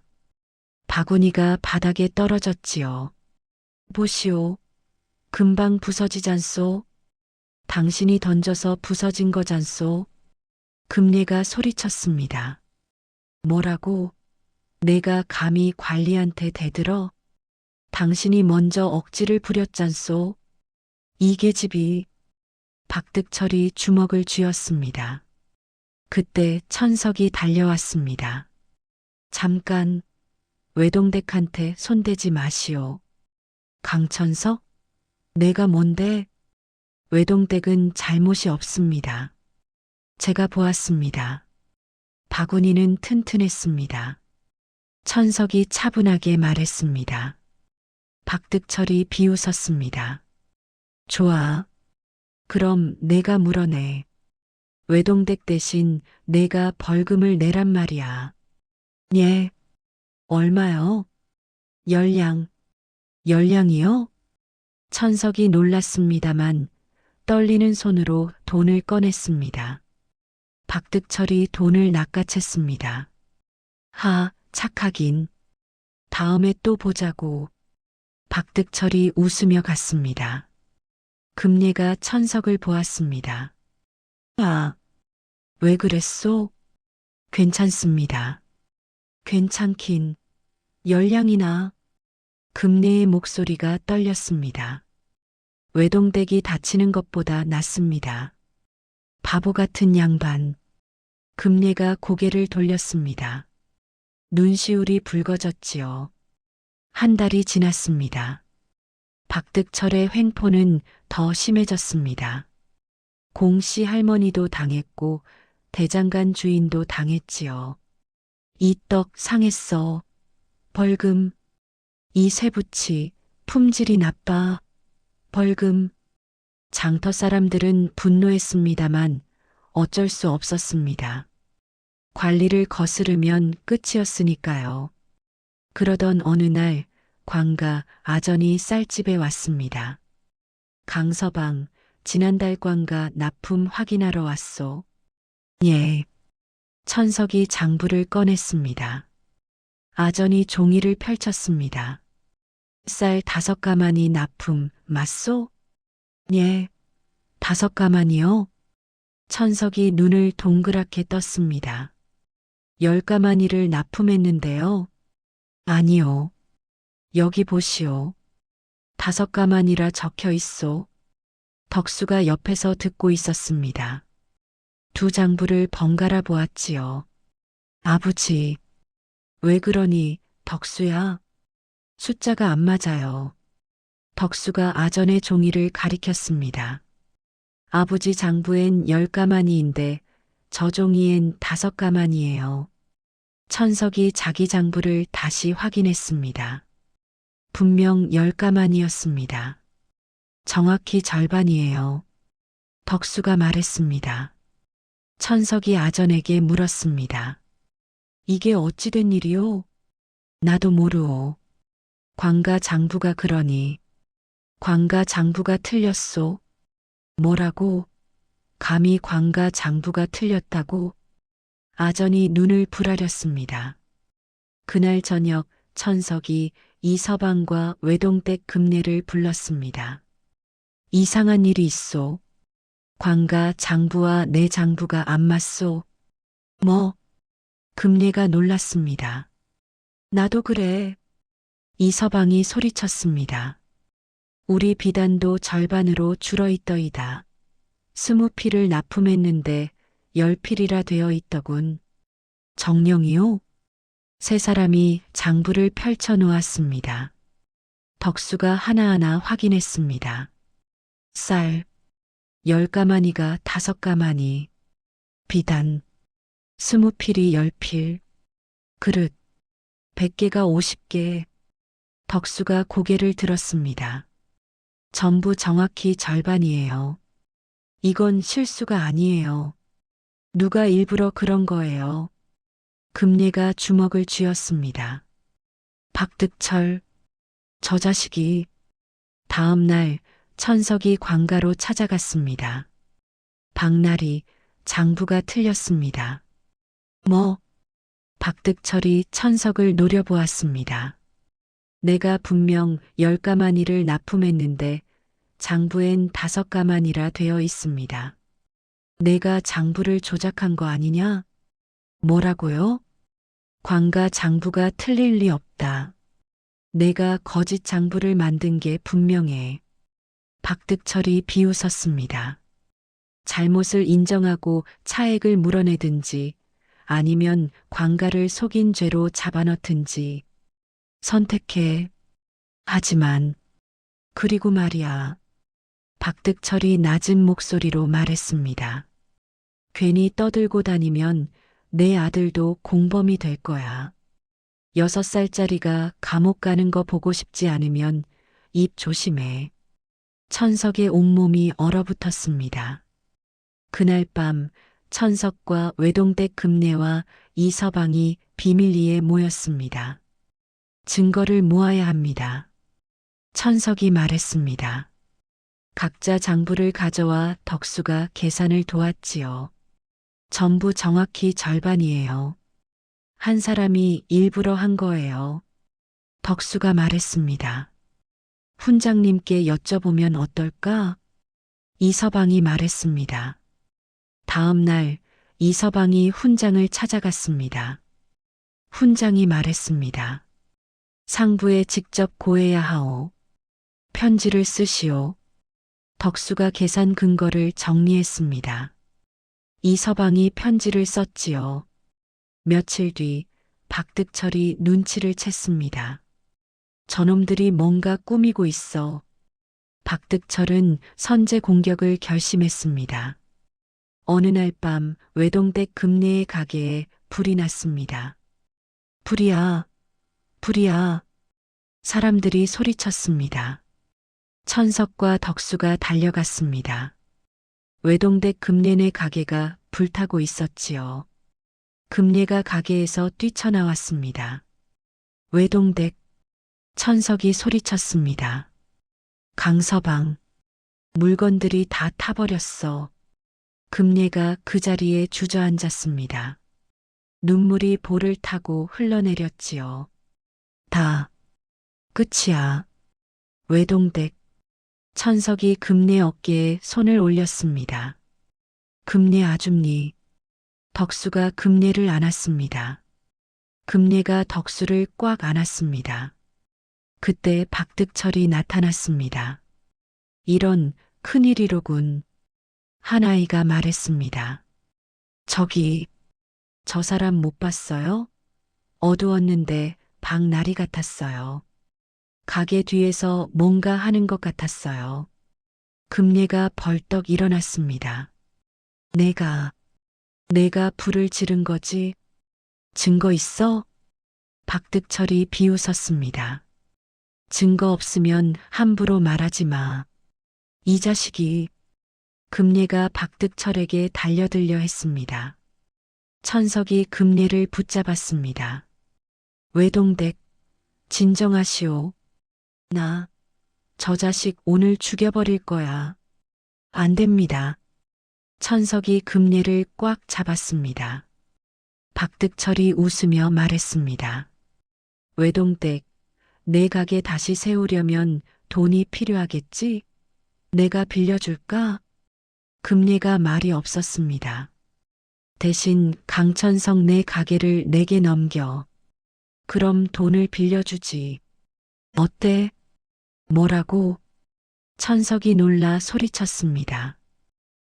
바구니가 바닥에 떨어졌지요. 보시오. 금방 부서지잖소. 당신이 던져서 부서진 거잖소. 금례가 소리쳤습니다. 뭐라고? 내가 감히 관리한테 대들어? 당신이 먼저 억지를 부렸잖소. 이 계집이. 박득철이 주먹을 쥐었습니다. 그때 천석이 달려왔습니다. 잠깐, 외동댁한테 손대지 마시오. 강천석? 내가 뭔데? 외동댁은 잘못이 없습니다. 제가 보았습니다. 바구니는 튼튼했습니다. 천석이 차분하게 말했습니다. 박득철이 비웃었습니다. 좋아. 그럼 내가 물어내. 외동댁 대신 내가 벌금을 내란 말이야. 예. 얼마요? 10량. 10량이요? 천석이 놀랐습니다만 떨리는 손으로 돈을 꺼냈습니다. 박득철이 돈을 낚아챘습니다. 착하긴. 다음에 또 보자고. 박득철이 웃으며 갔습니다. 금례가 천석을 보았습니다. 왜 그랬소? 괜찮습니다. 괜찮긴. 10량이나. 금례의 목소리가 떨렸습니다. 외동댁이 다치는 것보다 낫습니다. 바보 같은 양반. 금례가 고개를 돌렸습니다. 눈시울이 붉어졌지요. 한 달이 지났습니다. 박득철의 횡포는 더 심해졌습니다. 공씨 할머니도 당했고 대장간 주인도 당했지요. 이 떡 상했어. 벌금. 이 쇠붙이 품질이 나빠. 벌금. 장터 사람들은 분노했습니다만 어쩔 수 없었습니다. 관리를 거스르면 끝이었으니까요. 그러던 어느 날 광가 아전이 쌀집에 왔습니다. 강서방, 지난달 광가 납품 확인하러 왔소. 예. 천석이 장부를 꺼냈습니다. 아전이 종이를 펼쳤습니다. 쌀 5가마니 납품 맞소? 예. 5가마니요? 천석이 눈을 동그랗게 떴습니다. 10가마니를 납품했는데요. 아니요. 여기 보시오. 5가마니라 적혀 있소. 덕수가 옆에서 듣고 있었습니다. 두 장부를 번갈아 보았지요. 아버지, 왜 그러니, 덕수야? 숫자가 안 맞아요. 덕수가 아전의 종이를 가리켰습니다. 아버지 장부엔 10가마니인데 저 종이엔 5가마니예요. 천석이 자기 장부를 다시 확인했습니다. 분명 10가마니였습니다. 정확히 절반이에요. 덕수가 말했습니다. 천석이 아전에게 물었습니다. 이게 어찌 된 일이오? 나도 모르오. 광가 장부가 그러니. 광가 장부가 틀렸소. 뭐라고? 감히 광가 장부가 틀렸다고? 아전이 눈을 부라렸습니다. 그날 저녁 천석이 이서방과 외동댁 금례를 불렀습니다. 이상한 일이 있소. 광가 장부와 내 장부가 안 맞소. 뭐? 금례가 놀랐습니다. 나도 그래. 이서방이 소리쳤습니다. 우리 비단도 절반으로 줄어있더이다. 20필을 납품했는데 10필이라 되어 있더군. 정령이요? 세 사람이 장부를 펼쳐 놓았습니다. 덕수가 하나하나 확인했습니다. 쌀 10가마니가 5가마니, 비단 20필이 10필, 그릇 100개가 50개. 덕수가 고개를 들었습니다. 전부 정확히 절반이에요. 이건 실수가 아니에요. 누가 일부러 그런 거예요. 금례가 주먹을 쥐었습니다. 박득철, 저 자식이. 다음 날 천석이 광가로 찾아갔습니다. 박날이 장부가 틀렸습니다. 뭐? 박득철이 천석을 노려보았습니다. 내가 분명 10가마니를 납품했는데 장부엔 5가마니라 되어 있습니다. 내가 장부를 조작한 거 아니냐? 뭐라고요? 광가 장부가 틀릴 리 없다. 내가 거짓 장부를 만든 게 분명해. 박득철이 비웃었습니다. 잘못을 인정하고 차액을 물어내든지 아니면 광가를 속인 죄로 잡아넣든지 선택해. 하지만 그리고 말이야. 박득철이 낮은 목소리로 말했습니다. 괜히 떠들고 다니면 내 아들도 공범이 될 거야. 6살짜리가 감옥 가는 거 보고 싶지 않으면 입 조심해. 천석의 온몸이 얼어붙었습니다. 그날 밤 천석과 외동댁 금내와 이서방이 비밀리에 모였습니다. 증거를 모아야 합니다. 천석이 말했습니다. 각자 장부를 가져와 덕수가 계산을 도왔지요. 전부 정확히 절반이에요. 한 사람이 일부러 한 거예요. 덕수가 말했습니다. 훈장님께 여쭤보면 어떨까? 이서방이 말했습니다. 다음 날 이서방이 훈장을 찾아갔습니다. 훈장이 말했습니다. 상부에 직접 고해야 하오. 편지를 쓰시오. 덕수가 계산 근거를 정리했습니다. 이서방이 편지를 썼지요. 며칠 뒤 박득철이 눈치를 챘습니다. 저놈들이 뭔가 꾸미고 있어. 박득철은 선제 공격을 결심했습니다. 어느 날 밤 외동댁 금내의 가게에 불이 났습니다. 불이야, 불이야. 사람들이 소리쳤습니다. 천석과 덕수가 달려갔습니다. 외동댁 금내네 가게가 불타고 있었지요. 금내가 가게에서 뛰쳐나왔습니다. 외동댁, 천석이 소리쳤습니다. 강서방, 물건들이 다 타버렸어. 금내가 그 자리에 주저앉았습니다. 눈물이 볼을 타고 흘러내렸지요. 다 끝이야. 외동댁, 천석이 금내 어깨에 손을 올렸습니다. 금내 아줌니, 덕수가 금내를 안았습니다. 금내가 덕수를 꽉 안았습니다. 그때 박득철이 나타났습니다. 이런 큰일이로군. 한 아이가 말했습니다. 저기, 저 사람 못 봤어요? 어두웠는데 박나리 같았어요. 가게 뒤에서 뭔가 하는 것 같았어요. 금내가 벌떡 일어났습니다. 내가 불을 지른 거지? 증거 있어? 박득철이 비웃었습니다. 증거 없으면 함부로 말하지 마. 이 자식이. 금내가 박득철에게 달려들려 했습니다. 천석이 금내를 붙잡았습니다. 외동댁, 진정하시오. 저 자식 오늘 죽여버릴 거야. 안 됩니다. 천석이 금내를 꽉 잡았습니다. 박득철이 웃으며 말했습니다. 외동댁, 내 가게 다시 세우려면 돈이 필요하겠지? 내가 빌려줄까? 금내가 말이 없었습니다. 대신 강천석 내 가게를 내게 넘겨. 그럼 돈을 빌려주지. 어때? 뭐라고? 천석이 놀라 소리쳤습니다.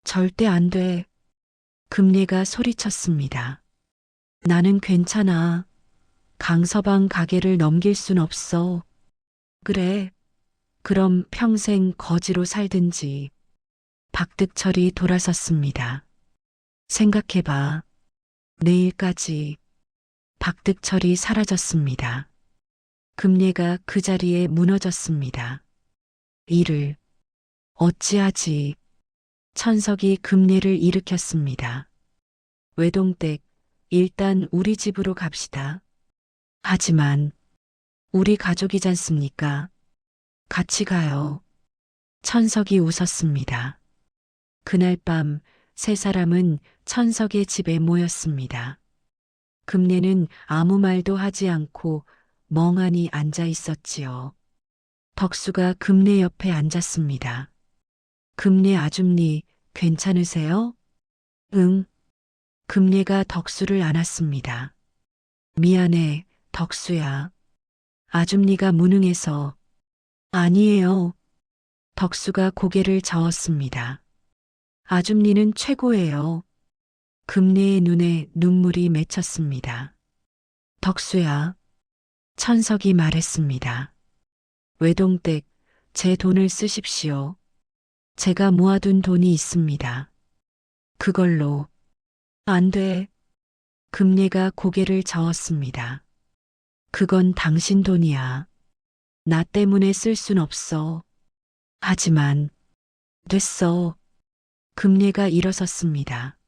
절대 안 돼. 금내가 소리쳤습니다. 나는 괜찮아. 강서방 가게를 넘길 순 없어. 그래. 그럼 평생 거지로 살든지. 박득철이 돌아섰습니다. 생각해봐. 내일까지. 박득철이 사라졌습니다. 금내가 그 자리에 무너졌습니다. 이를 어찌하지? 천석이 금내를 일으켰습니다. 외동댁, 일단 우리 집으로 갑시다. 하지만 우리 가족이잖습니까? 같이 가요. 천석이 웃었습니다. 그날 밤 세 사람은 천석의 집에 모였습니다. 금내는 아무 말도 하지 않고 멍하니 앉아 있었지요. 덕수가 금내 옆에 앉았습니다. 금내 아줌니 괜찮으세요? 응. 금내가 덕수를 안았습니다. 미안해, 덕수야. 아줌니가 무능해서. 아니에요. 덕수가 고개를 저었습니다. 아줌니는 최고예요. 금내의 눈에 눈물이 맺혔습니다. 덕수야. 천석이 말했습니다. 외동댁, 제 돈을 쓰십시오. 제가 모아둔 돈이 있습니다. 그걸로 안 돼. 금례가 고개를 저었습니다. 그건 당신 돈이야. 나 때문에 쓸 순 없어. 하지만 됐어. 금례가 일어섰습니다.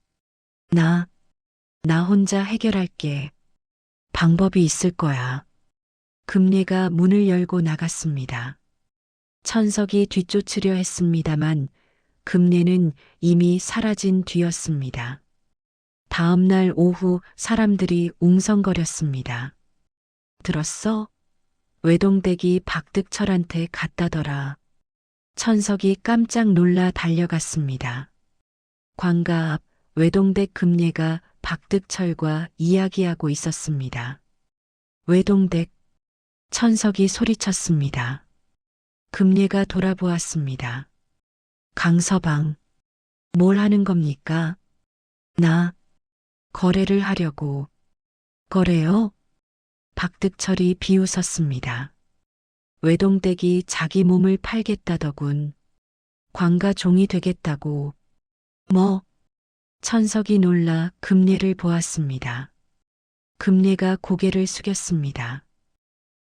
나, 나 혼자 해결할게. 방법이 있을 거야. 금례가 문을 열고 나갔습니다. 천석이 뒤쫓으려 했습니다만 금례는 이미 사라진 뒤였습니다. 다음 날 오후 사람들이 웅성거렸습니다. 들었어? 외동댁이 박득철한테 갔다더라. 천석이 깜짝 놀라 달려갔습니다. 관가 앞 외동댁 금례가 박득철과 이야기하고 있었습니다. 외동댁, 천석이 소리쳤습니다. 금례가 돌아보았습니다. 강서방, 뭘 하는 겁니까? 나, 거래를 하려고. 거래요? 박득철이 비웃었습니다. 외동댁이 자기 몸을 팔겠다더군. 관가 종이 되겠다고. 뭐? 천석이 놀라 금례를 보았습니다. 금례가 고개를 숙였습니다.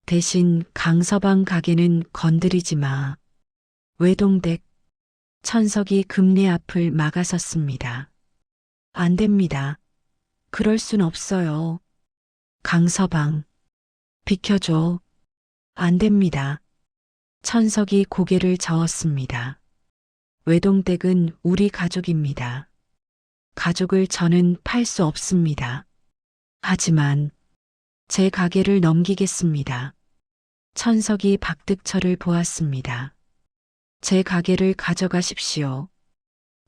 대신 강서방 가게는 건드리지 마. 외동댁, 천석이 금례 앞을 막아섰습니다. 안 됩니다. 그럴 순 없어요. 강서방, 비켜줘. 안 됩니다. 천석이 고개를 저었습니다. 외동댁은 우리 가족입니다. 가족을 저는 팔 수 없습니다. 하지만 제 가게를 넘기겠습니다. 천석이 박득철을 보았습니다. 제 가게를 가져가십시오.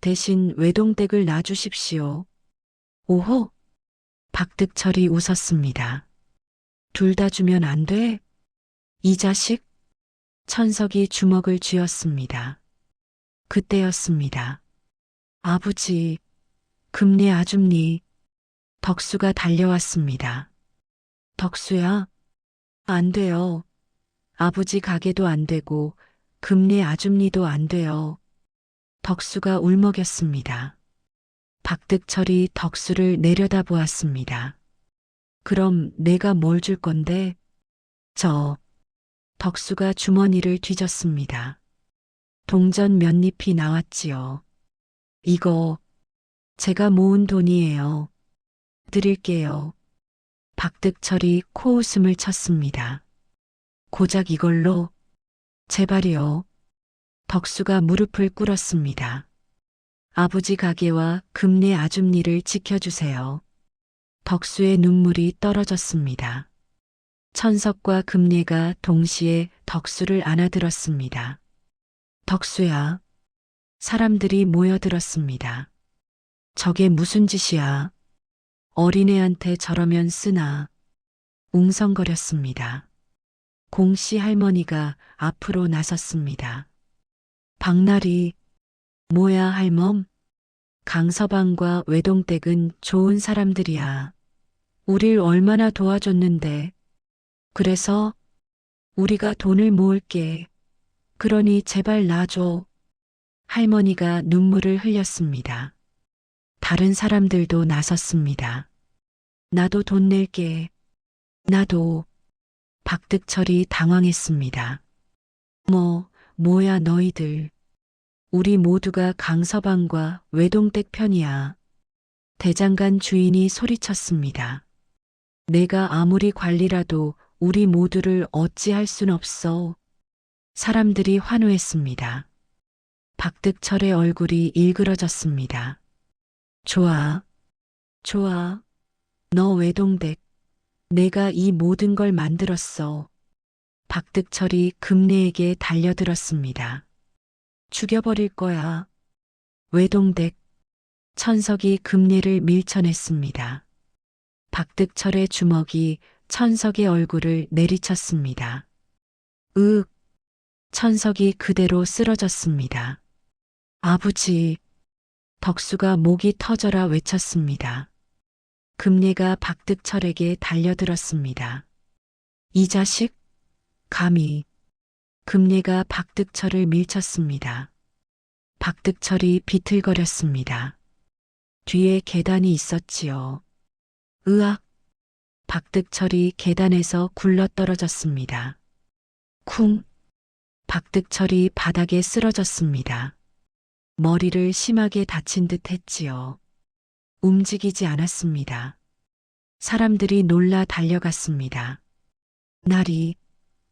대신 외동댁을 놔주십시오. 오호! 박득철이 웃었습니다. 둘 다 주면 안 돼? 이 자식? 천석이 주먹을 쥐었습니다. 그때였습니다. 아버지, 금례 아줌니, 덕수가 달려왔습니다. 덕수야? 안 돼요. 아버지 가게도 안 되고 금례 아줌니도 안 돼요. 덕수가 울먹였습니다. 박득철이 덕수를 내려다보았습니다. 그럼 내가 뭘 줄 건데? 덕수가 주머니를 뒤졌습니다. 동전 몇 잎이 나왔지요. 이거 제가 모은 돈이에요. 드릴게요. 박득철이 코웃음을 쳤습니다. 고작 이걸로? 제발이요. 덕수가 무릎을 꿇었습니다. 아버지 가게와 금례 아줌니를 지켜주세요. 덕수의 눈물이 떨어졌습니다. 천석과 금례가 동시에 덕수를 안아들었습니다. 덕수야. 사람들이 모여들었습니다. 저게 무슨 짓이야. 어린애한테 저러면 쓰나. 웅성거렸습니다. 공씨 할머니가 앞으로 나섰습니다. 박나리, 뭐야 할멈? 강서방과 외동댁은 좋은 사람들이야. 우릴 얼마나 도와줬는데. 그래서 우리가 돈을 모을게. 그러니 제발 놔줘. 할머니가 눈물을 흘렸습니다. 다른 사람들도 나섰습니다. 나도 돈 낼게. 나도. 박득철이 당황했습니다. 뭐야 너희들. 우리 모두가 강서방과 외동댁 편이야. 대장간 주인이 소리쳤습니다. 내가 아무리 관리라도 우리 모두를 어찌할 순 없어. 사람들이 환호했습니다. 박득철의 얼굴이 일그러졌습니다. 좋아. 너 외동댁. 내가 이 모든 걸 만들었어. 박득철이 금례에게 달려들었습니다. 죽여버릴 거야. 외동댁. 천석이 금례를 밀쳐냈습니다. 박득철의 주먹이 천석의 얼굴을 내리쳤습니다. 으윽. 천석이 그대로 쓰러졌습니다. 아버지. 덕수가 목이 터져라 외쳤습니다. 금례가 박득철에게 달려들었습니다. 이 자식? 감히. 금례가 박득철을 밀쳤습니다. 박득철이 비틀거렸습니다. 뒤에 계단이 있었지요. 으악! 박득철이 계단에서 굴러떨어졌습니다. 쿵! 박득철이 바닥에 쓰러졌습니다. 머리를 심하게 다친 듯 했지요. 움직이지 않았습니다. 사람들이 놀라 달려갔습니다. 날이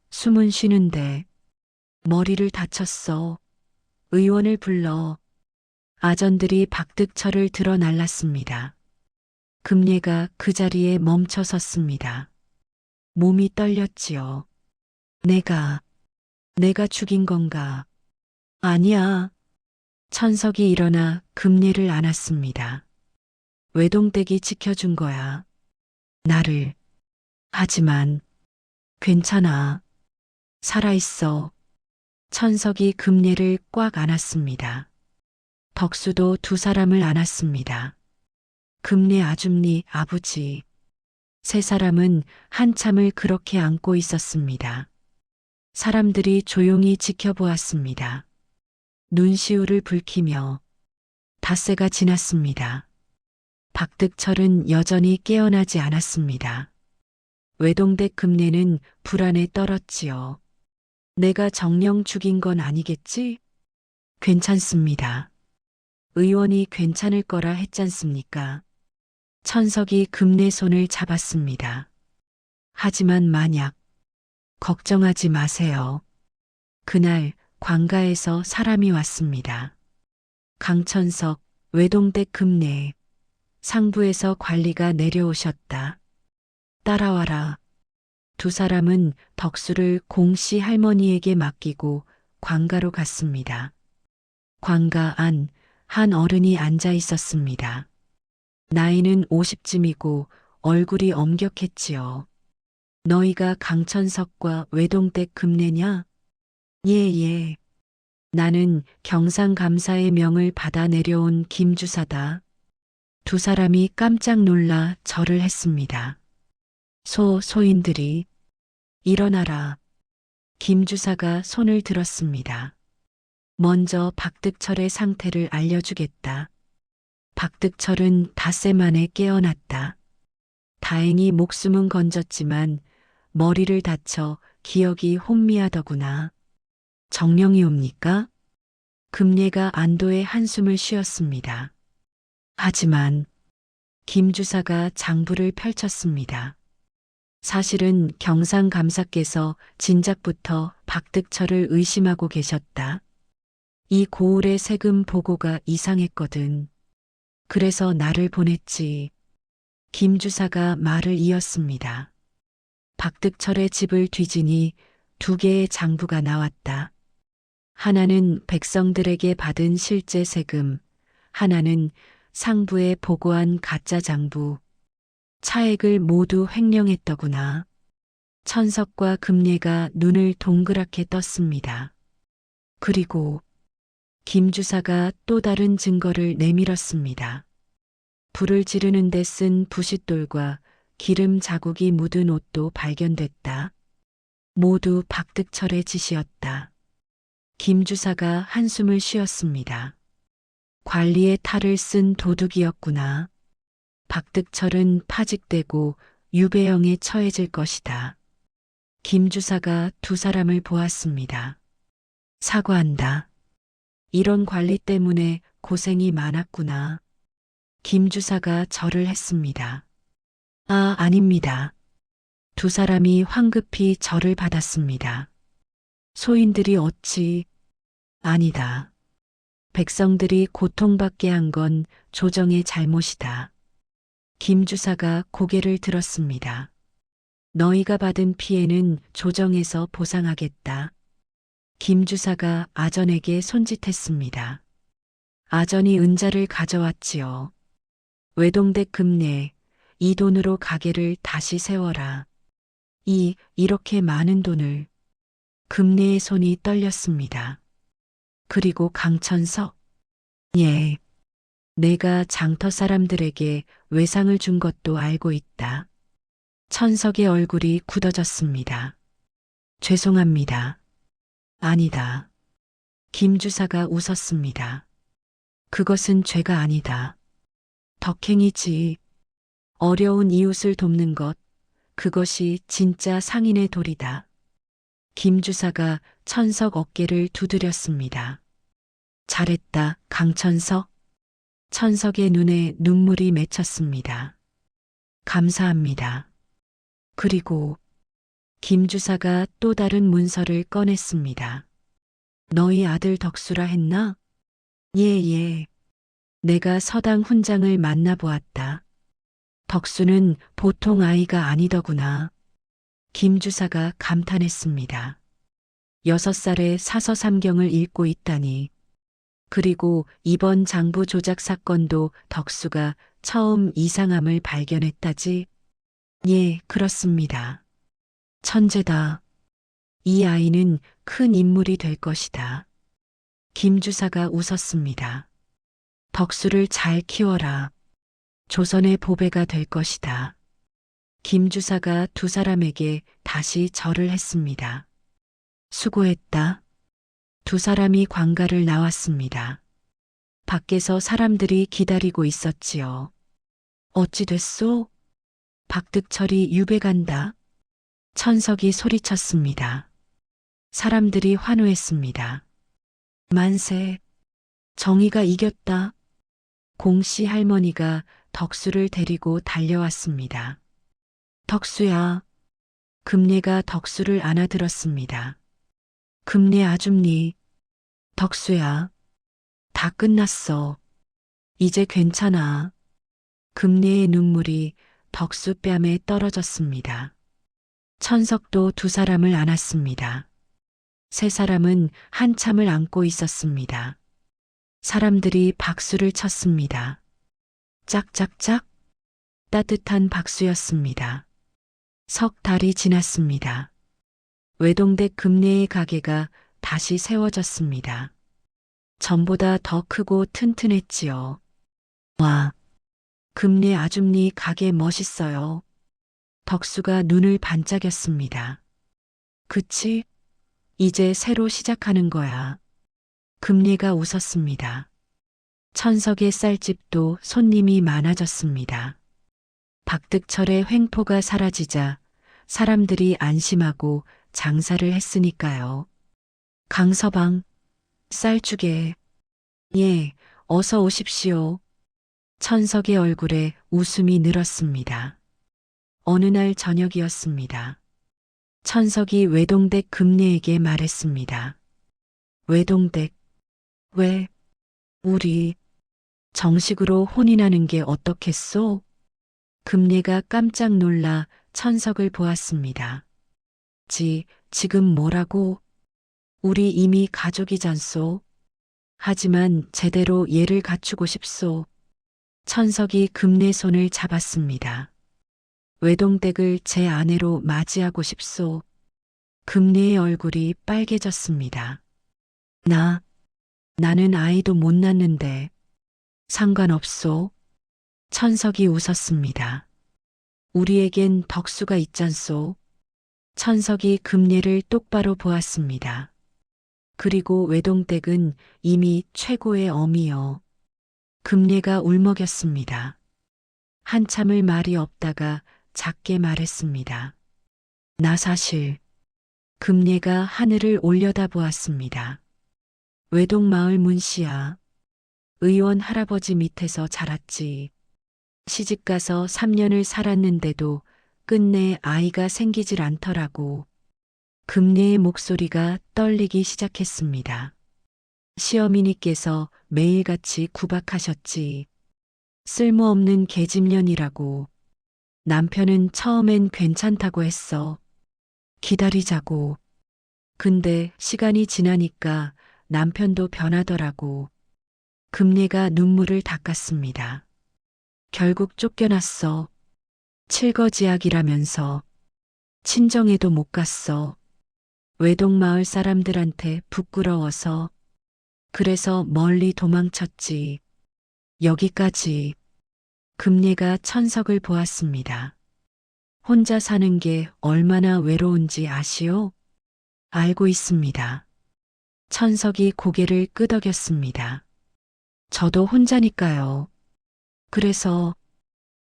숨은 쉬는데 머리를 다쳤어. 의원을 불러. 아전들이 박득철을 들어 날랐습니다. 금례가 그 자리에 멈춰 섰습니다. 몸이 떨렸지요. 내가 죽인 건가? 아니야. 천석이 일어나 금례를 안았습니다. 외동댁이 지켜준 거야. 나를. 하지만 괜찮아. 살아있어. 천석이 금례를 꽉 안았습니다. 덕수도 두 사람을 안았습니다. 금례 아줌니 아버지. 세 사람은 한참을 그렇게 안고 있었습니다. 사람들이 조용히 지켜보았습니다. 눈시울을 붉히며 닷새가 지났습니다. 박득철은 여전히 깨어나지 않았습니다. 외동댁 금례는 불안에 떨었지요. 내가 정녕 죽인 건 아니겠지? 괜찮습니다. 의원이 괜찮을 거라 했잖습니까? 천석이 금례 손을 잡았습니다. 하지만 만약 걱정하지 마세요. 그날 관가에서 사람이 왔습니다. 강천석, 외동댁 금례, 상부에서 관리가 내려오셨다. 따라와라. 두 사람은 덕수를 공씨 할머니에게 맡기고 관가로 갔습니다. 관가 안 한 어른이 앉아 있었습니다. 나이는 50쯤이고 얼굴이 엄격했지요. 너희가 강천석과 외동댁 금례냐? 예. 나는 경상감사의 명을 받아 내려온 김주사다. 두 사람이 깜짝 놀라 절을 했습니다. 소인들이 일어나라. 김주사가 손을 들었습니다. 먼저 박득철의 상태를 알려주겠다. 박득철은 닷새 만에 깨어났다. 다행히 목숨은 건졌지만 머리를 다쳐 기억이 혼미하더구나. 정령이 옵니까? 금례가 안도의 한숨을 쉬었습니다. 하지만 김주사가 장부를 펼쳤습니다. 사실은 경상감사께서 진작부터 박득철을 의심하고 계셨다. 이 고을의 세금 보고가 이상했거든. 그래서 나를 보냈지. 김주사가 말을 이었습니다. 박득철의 집을 뒤지니 두 개의 장부가 나왔다. 하나는 백성들에게 받은 실제 세금, 하나는 상부에 보고한 가짜 장부. 차액을 모두 횡령했더구나. 천석과 금례가 눈을 동그랗게 떴습니다. 그리고 김주사가 또 다른 증거를 내밀었습니다. 불을 지르는 데 쓴 부싯돌과 기름 자국이 묻은 옷도 발견됐다. 모두 박득철의 짓이었다. 김주사가 한숨을 쉬었습니다. 관리의 탈을 쓴 도둑이었구나. 박득철은 파직되고 유배형에 처해질 것이다. 김주사가 두 사람을 보았습니다. 사과한다. 이런 관리 때문에 고생이 많았구나. 김주사가 절을 했습니다. 아닙니다. 두 사람이 황급히 절을 받았습니다. 소인들이 어찌? 아니다. 백성들이 고통받게 한 건 조정의 잘못이다. 김주사가 고개를 들었습니다. 너희가 받은 피해는 조정에서 보상하겠다. 김주사가 아전에게 손짓했습니다. 아전이 은자를 가져왔지요. 외동댁 금례, 이 돈으로 가게를 다시 세워라. 이렇게 많은 돈을. 금례의 손이 떨렸습니다. 그리고 강천석. 예. 내가 장터 사람들에게 외상을 준 것도 알고 있다. 천석의 얼굴이 굳어졌습니다. 죄송합니다. 아니다. 김주사가 웃었습니다. 그것은 죄가 아니다. 덕행이지. 어려운 이웃을 돕는 것, 그것이 진짜 상인의 도리다. 김 주사가 천석 어깨를 두드렸습니다. 잘했다, 강천석. 천석의 눈에 눈물이 맺혔습니다. 감사합니다. 그리고 김 주사가 또 다른 문서를 꺼냈습니다. 너희 아들 덕수라 했나? 예. 내가 서당 훈장을 만나보았다. 덕수는 보통 아이가 아니더구나. 김 주사가 감탄했습니다. 6살에 사서삼경을 읽고 있다니. 그리고 이번 장부 조작 사건도 덕수가 처음 이상함을 발견했다지? 예, 그렇습니다. 천재다. 이 아이는 큰 인물이 될 것이다. 김 주사가 웃었습니다. 덕수를 잘 키워라. 조선의 보배가 될 것이다. 김 주사가 두 사람에게 다시 절을 했습니다. 수고했다. 두 사람이 관가를 나왔습니다. 밖에서 사람들이 기다리고 있었지요. 어찌 됐소? 박득철이 유배 간다. 천석이 소리쳤습니다. 사람들이 환호했습니다. 만세. 정의가 이겼다. 공씨 할머니가 덕수를 데리고 달려왔습니다. 덕수야. 금례가 덕수를 안아들었습니다. 금례 아줌니. 덕수야. 다 끝났어. 이제 괜찮아. 금례의 눈물이 덕수 뺨에 떨어졌습니다. 천석도 두 사람을 안았습니다. 세 사람은 한참을 안고 있었습니다. 사람들이 박수를 쳤습니다. 짝짝짝. 따뜻한 박수였습니다. 석 달이 지났습니다. 외동댁 금례의 가게가 다시 세워졌습니다. 전보다 더 크고 튼튼했지요. 와, 금례 아줌니 가게 멋있어요. 덕수가 눈을 반짝였습니다. 그치? 이제 새로 시작하는 거야. 금례가 웃었습니다. 천석의 쌀집도 손님이 많아졌습니다. 박득철의 횡포가 사라지자 사람들이 안심하고 장사를 했으니까요. 강서방, 쌀주게. 예, 어서 오십시오. 천석의 얼굴에 웃음이 늘었습니다. 어느 날 저녁이었습니다. 천석이 외동댁 금례에게 말했습니다. 외동댁, 왜, 우리, 정식으로 혼인하는 게 어떻겠소? 금례가 깜짝 놀라 천석을 보았습니다. 지금 뭐라고? 우리 이미 가족이잖소. 하지만 제대로 예를 갖추고 싶소. 천석이 금례 손을 잡았습니다. 외동댁을 제 아내로 맞이하고 싶소. 금례의 얼굴이 빨개졌습니다. 나는 아이도 못 낳는데. 상관없소. 천석이 웃었습니다. 우리에겐 덕수가 있잖소. 천석이 금례를 똑바로 보았습니다. 그리고 외동댁은 이미 최고의 어미여. 금례가 울먹였습니다. 한참을 말이 없다가 작게 말했습니다. 나 사실. 금례가 하늘을 올려다보았습니다. 외동마을 문씨야. 의원 할아버지 밑에서 자랐지. 시집가서 3년을 살았는데도 끝내 아이가 생기질 않더라고. 금례의 목소리가 떨리기 시작했습니다. 시어머니께서 매일같이 구박하셨지. 쓸모없는 계집년이라고. 남편은 처음엔 괜찮다고 했어. 기다리자고. 근데 시간이 지나니까 남편도 변하더라고. 금례가 눈물을 닦았습니다. 결국 쫓겨났어. 칠거지약이라면서. 친정에도 못 갔어. 외동마을 사람들한테 부끄러워서. 그래서 멀리 도망쳤지. 여기까지. 금례가 천석을 보았습니다. 혼자 사는 게 얼마나 외로운지 아시오? 알고 있습니다. 천석이 고개를 끄덕였습니다. 저도 혼자니까요. 그래서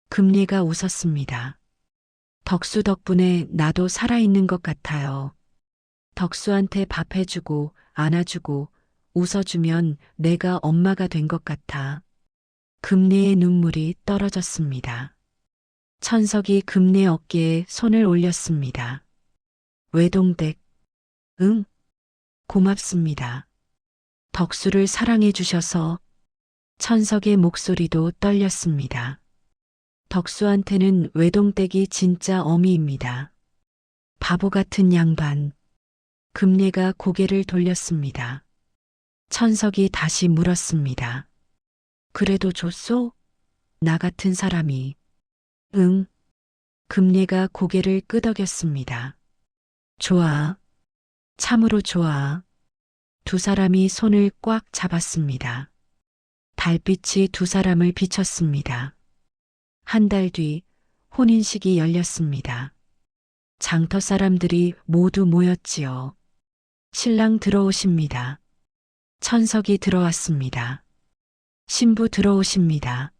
금리가 웃었습니다. 덕수 덕분에 나도 살아있는 것 같아요. 덕수한테 밥 해주고 안아주고 웃어주면 내가 엄마가 된 것 같아. 금리의 눈물이 떨어졌습니다. 천석이 금리 어깨에 손을 올렸습니다. 외동댁, 응, 고맙습니다. 덕수를 사랑해 주셔서 천석의 목소리도 떨렸습니다. 덕수한테는 외동댁이 진짜 어미입니다. 바보 같은 양반. 금례가 고개를 돌렸습니다. 천석이 다시 물었습니다. 그래도 줬소? 나 같은 사람이. 응. 금례가 고개를 끄덕였습니다. 좋아. 참으로 좋아. 두 사람이 손을 꽉 잡았습니다. 달빛이 두 사람을 비췄습니다. 한 달 뒤 혼인식이 열렸습니다. 장터 사람들이 모두 모였지요. 신랑 들어오십니다. 천석이 들어왔습니다. 신부 들어오십니다.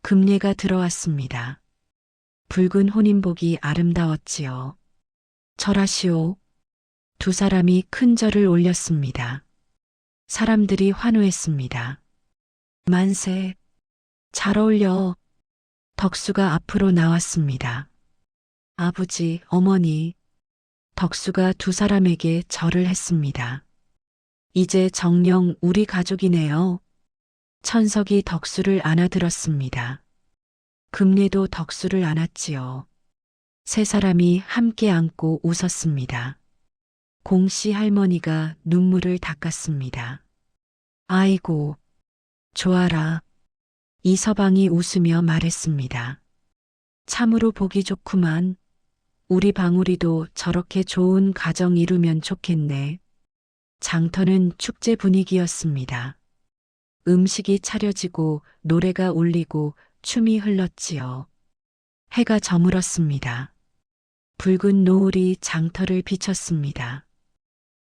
금례가 들어왔습니다. 붉은 혼인복이 아름다웠지요. 절하시오. 두 사람이 큰 절을 올렸습니다. 사람들이 환호했습니다. 만세. 잘 어울려. 덕수가 앞으로 나왔습니다. 아버지, 어머니. 덕수가 두 사람에게 절을 했습니다. 이제 정녕 우리 가족이네요. 천석이 덕수를 안아들었습니다. 금례도 덕수를 안았지요. 세 사람이 함께 안고 웃었습니다. 공씨 할머니가 눈물을 닦았습니다. 아이고, 좋아라. 이서방이 웃으며 말했습니다. 참으로 보기 좋구만. 우리 방울이도 저렇게 좋은 가정 이루면 좋겠네. 장터는 축제 분위기였습니다. 음식이 차려지고 노래가 울리고 춤이 흘렀지요. 해가 저물었습니다. 붉은 노을이 장터를 비췄습니다.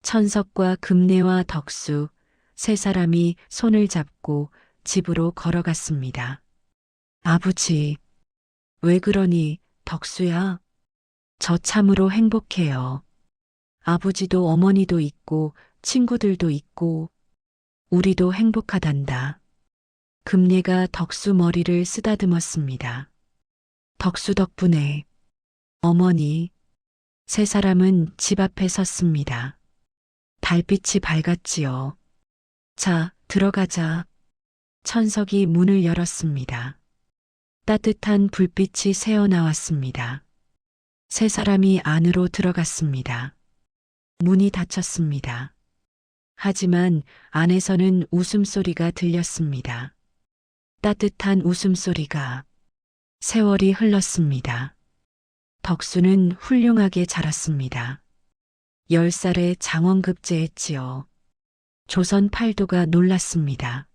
천석과 금례와 덕수 세 사람이 손을 잡고 집으로 걸어갔습니다. 아버지, 왜 그러니, 덕수야? 저 참으로 행복해요. 아버지도 어머니도 있고 친구들도 있고 우리도 행복하단다. 금례가 덕수 머리를 쓰다듬었습니다. 덕수 덕분에 어머니, 세 사람은 집 앞에 섰습니다. 달빛이 밝았지요. 자, 들어가자. 천석이 문을 열었습니다. 따뜻한 불빛이 새어나왔습니다. 세 사람이 안으로 들어갔습니다. 문이 닫혔습니다. 하지만 안에서는 웃음소리가 들렸습니다. 따뜻한 웃음소리가. 세월이 흘렀습니다. 덕수는 훌륭하게 자랐습니다. 10살에 장원급제했지요. 조선 팔도가 놀랐습니다.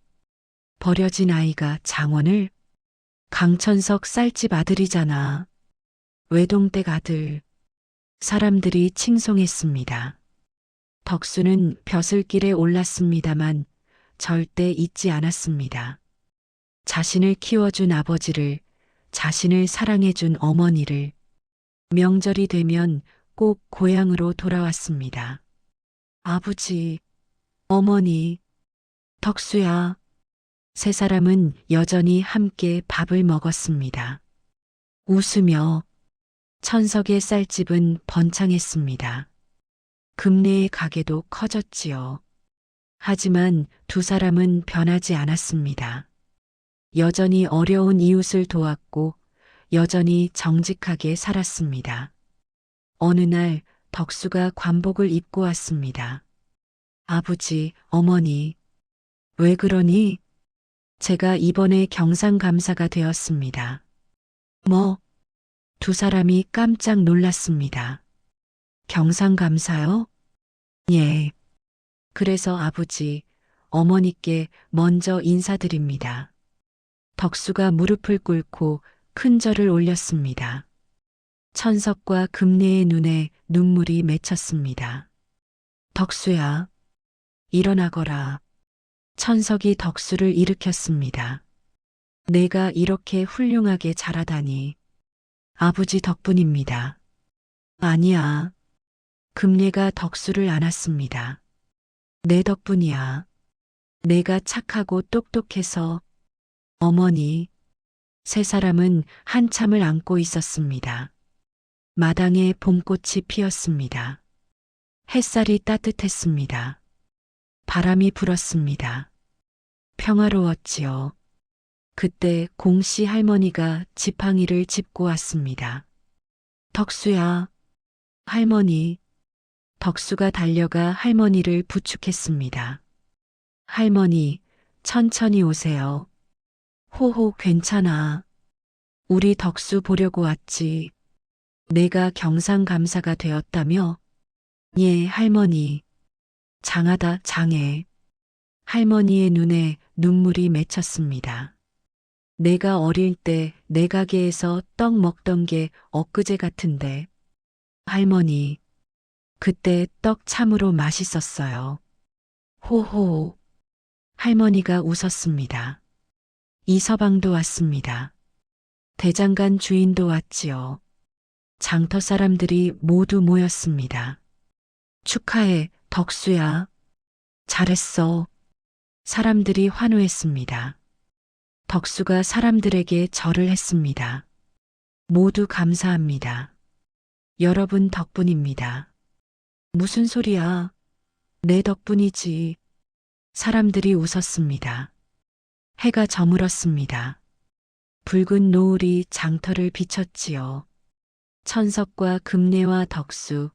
버려진 아이가 장원을? 강천석 쌀집 아들이잖아. 외동댁 아들. 사람들이 칭송했습니다. 덕수는 벼슬길에 올랐습니다만 절대 잊지 않았습니다. 자신을 키워준 아버지를, 자신을 사랑해준 어머니를. 명절이 되면 꼭 고향으로 돌아왔습니다. 아버지, 어머니, 덕수야. 세 사람은 여전히 함께 밥을 먹었습니다. 웃으며 천석의 쌀집은 번창했습니다. 금례의 가게도 커졌지요. 하지만 두 사람은 변하지 않았습니다. 여전히 어려운 이웃을 도왔고 여전히 정직하게 살았습니다. 어느 날 덕수가 관복을 입고 왔습니다. 아버지, 어머니, 왜 그러니? 제가 이번에 경상감사가 되었습니다. 뭐? 두 사람이 깜짝 놀랐습니다. 경상감사요? 예. 그래서 아버지, 어머니께 먼저 인사드립니다. 덕수가 무릎을 꿇고 큰 절을 올렸습니다. 천석과 금례의 눈에 눈물이 맺혔습니다. 덕수야, 일어나거라. 천석이 덕수를 일으켰습니다. 내가 이렇게 훌륭하게 자라다니. 아버지 덕분입니다. 아니야. 금례가 덕수를 안았습니다. 내 덕분이야. 내가 착하고 똑똑해서. 어머니, 세 사람은 한참을 안고 있었습니다. 마당에 봄꽃이 피었습니다. 햇살이 따뜻했습니다. 바람이 불었습니다. 평화로웠지요. 그때 공씨 할머니가 지팡이를 짚고 왔습니다. 덕수야, 할머니. 덕수가 달려가 할머니를 부축했습니다. 할머니, 천천히 오세요. 호호, 괜찮아. 우리 덕수 보려고 왔지. 내가 경상감사가 되었다며? 예, 할머니. 장하다, 장해. 할머니의 눈에 눈물이 맺혔습니다. 내가 어릴 때 내 가게에서 떡 먹던 게 엊그제 같은데. 할머니, 그때 떡 참으로 맛있었어요. 호호. 할머니가 웃었습니다. 이서방도 왔습니다. 대장간 주인도 왔지요. 장터 사람들이 모두 모였습니다. 축하해, 덕수야. 잘했어. 사람들이 환호했습니다. 덕수가 사람들에게 절을 했습니다. 모두 감사합니다. 여러분 덕분입니다. 무슨 소리야? 내 덕분이지. 사람들이 웃었습니다. 해가 저물었습니다. 붉은 노을이 장터를 비췄지요. 천석과 금례와 덕수,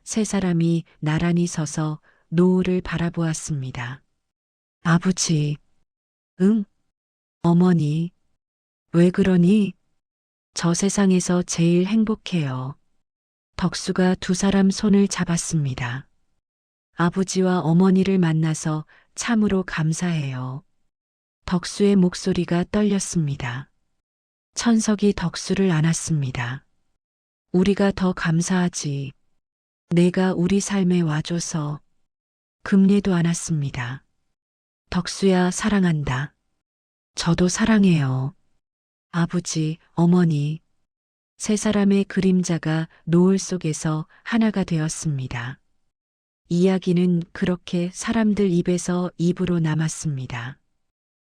세 사람이 나란히 서서 노을을 바라보았습니다. 아버지, 응? 어머니, 왜 그러니? 저 세상에서 제일 행복해요. 덕수가 두 사람 손을 잡았습니다. 아버지와 어머니를 만나서 참으로 감사해요. 덕수의 목소리가 떨렸습니다. 천석이 덕수를 안았습니다. 우리가 더 감사하지. 내가 우리 삶에 와줘서. 금례도 안았습니다. 덕수야, 사랑한다. 저도 사랑해요. 아버지, 어머니. 세 사람의 그림자가 노을 속에서 하나가 되었습니다. 이야기는 그렇게 사람들 입에서 입으로 남았습니다.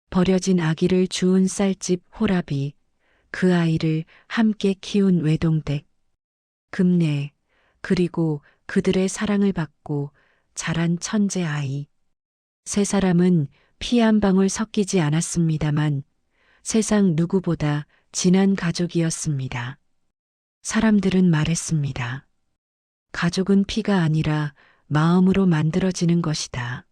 버려진 아기를 주운 쌀집 호라비, 그 아이를 함께 키운 외동댁, 금례, 그리고 그들의 사랑을 받고 자란 천재 아이. 세 사람은 피 한 방울 섞이지 않았습니다만 세상 누구보다 진한 가족이었습니다. 사람들은 말했습니다. 가족은 피가 아니라 마음으로 만들어지는 것이다.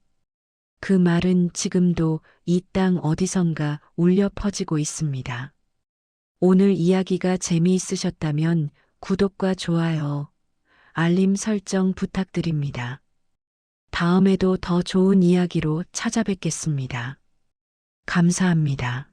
그 말은 지금도 이 땅 어디선가 울려 퍼지고 있습니다. 오늘 이야기가 재미있으셨다면 구독과 좋아요, 알림 설정 부탁드립니다. 다음에도 더 좋은 이야기로 찾아뵙겠습니다. 감사합니다.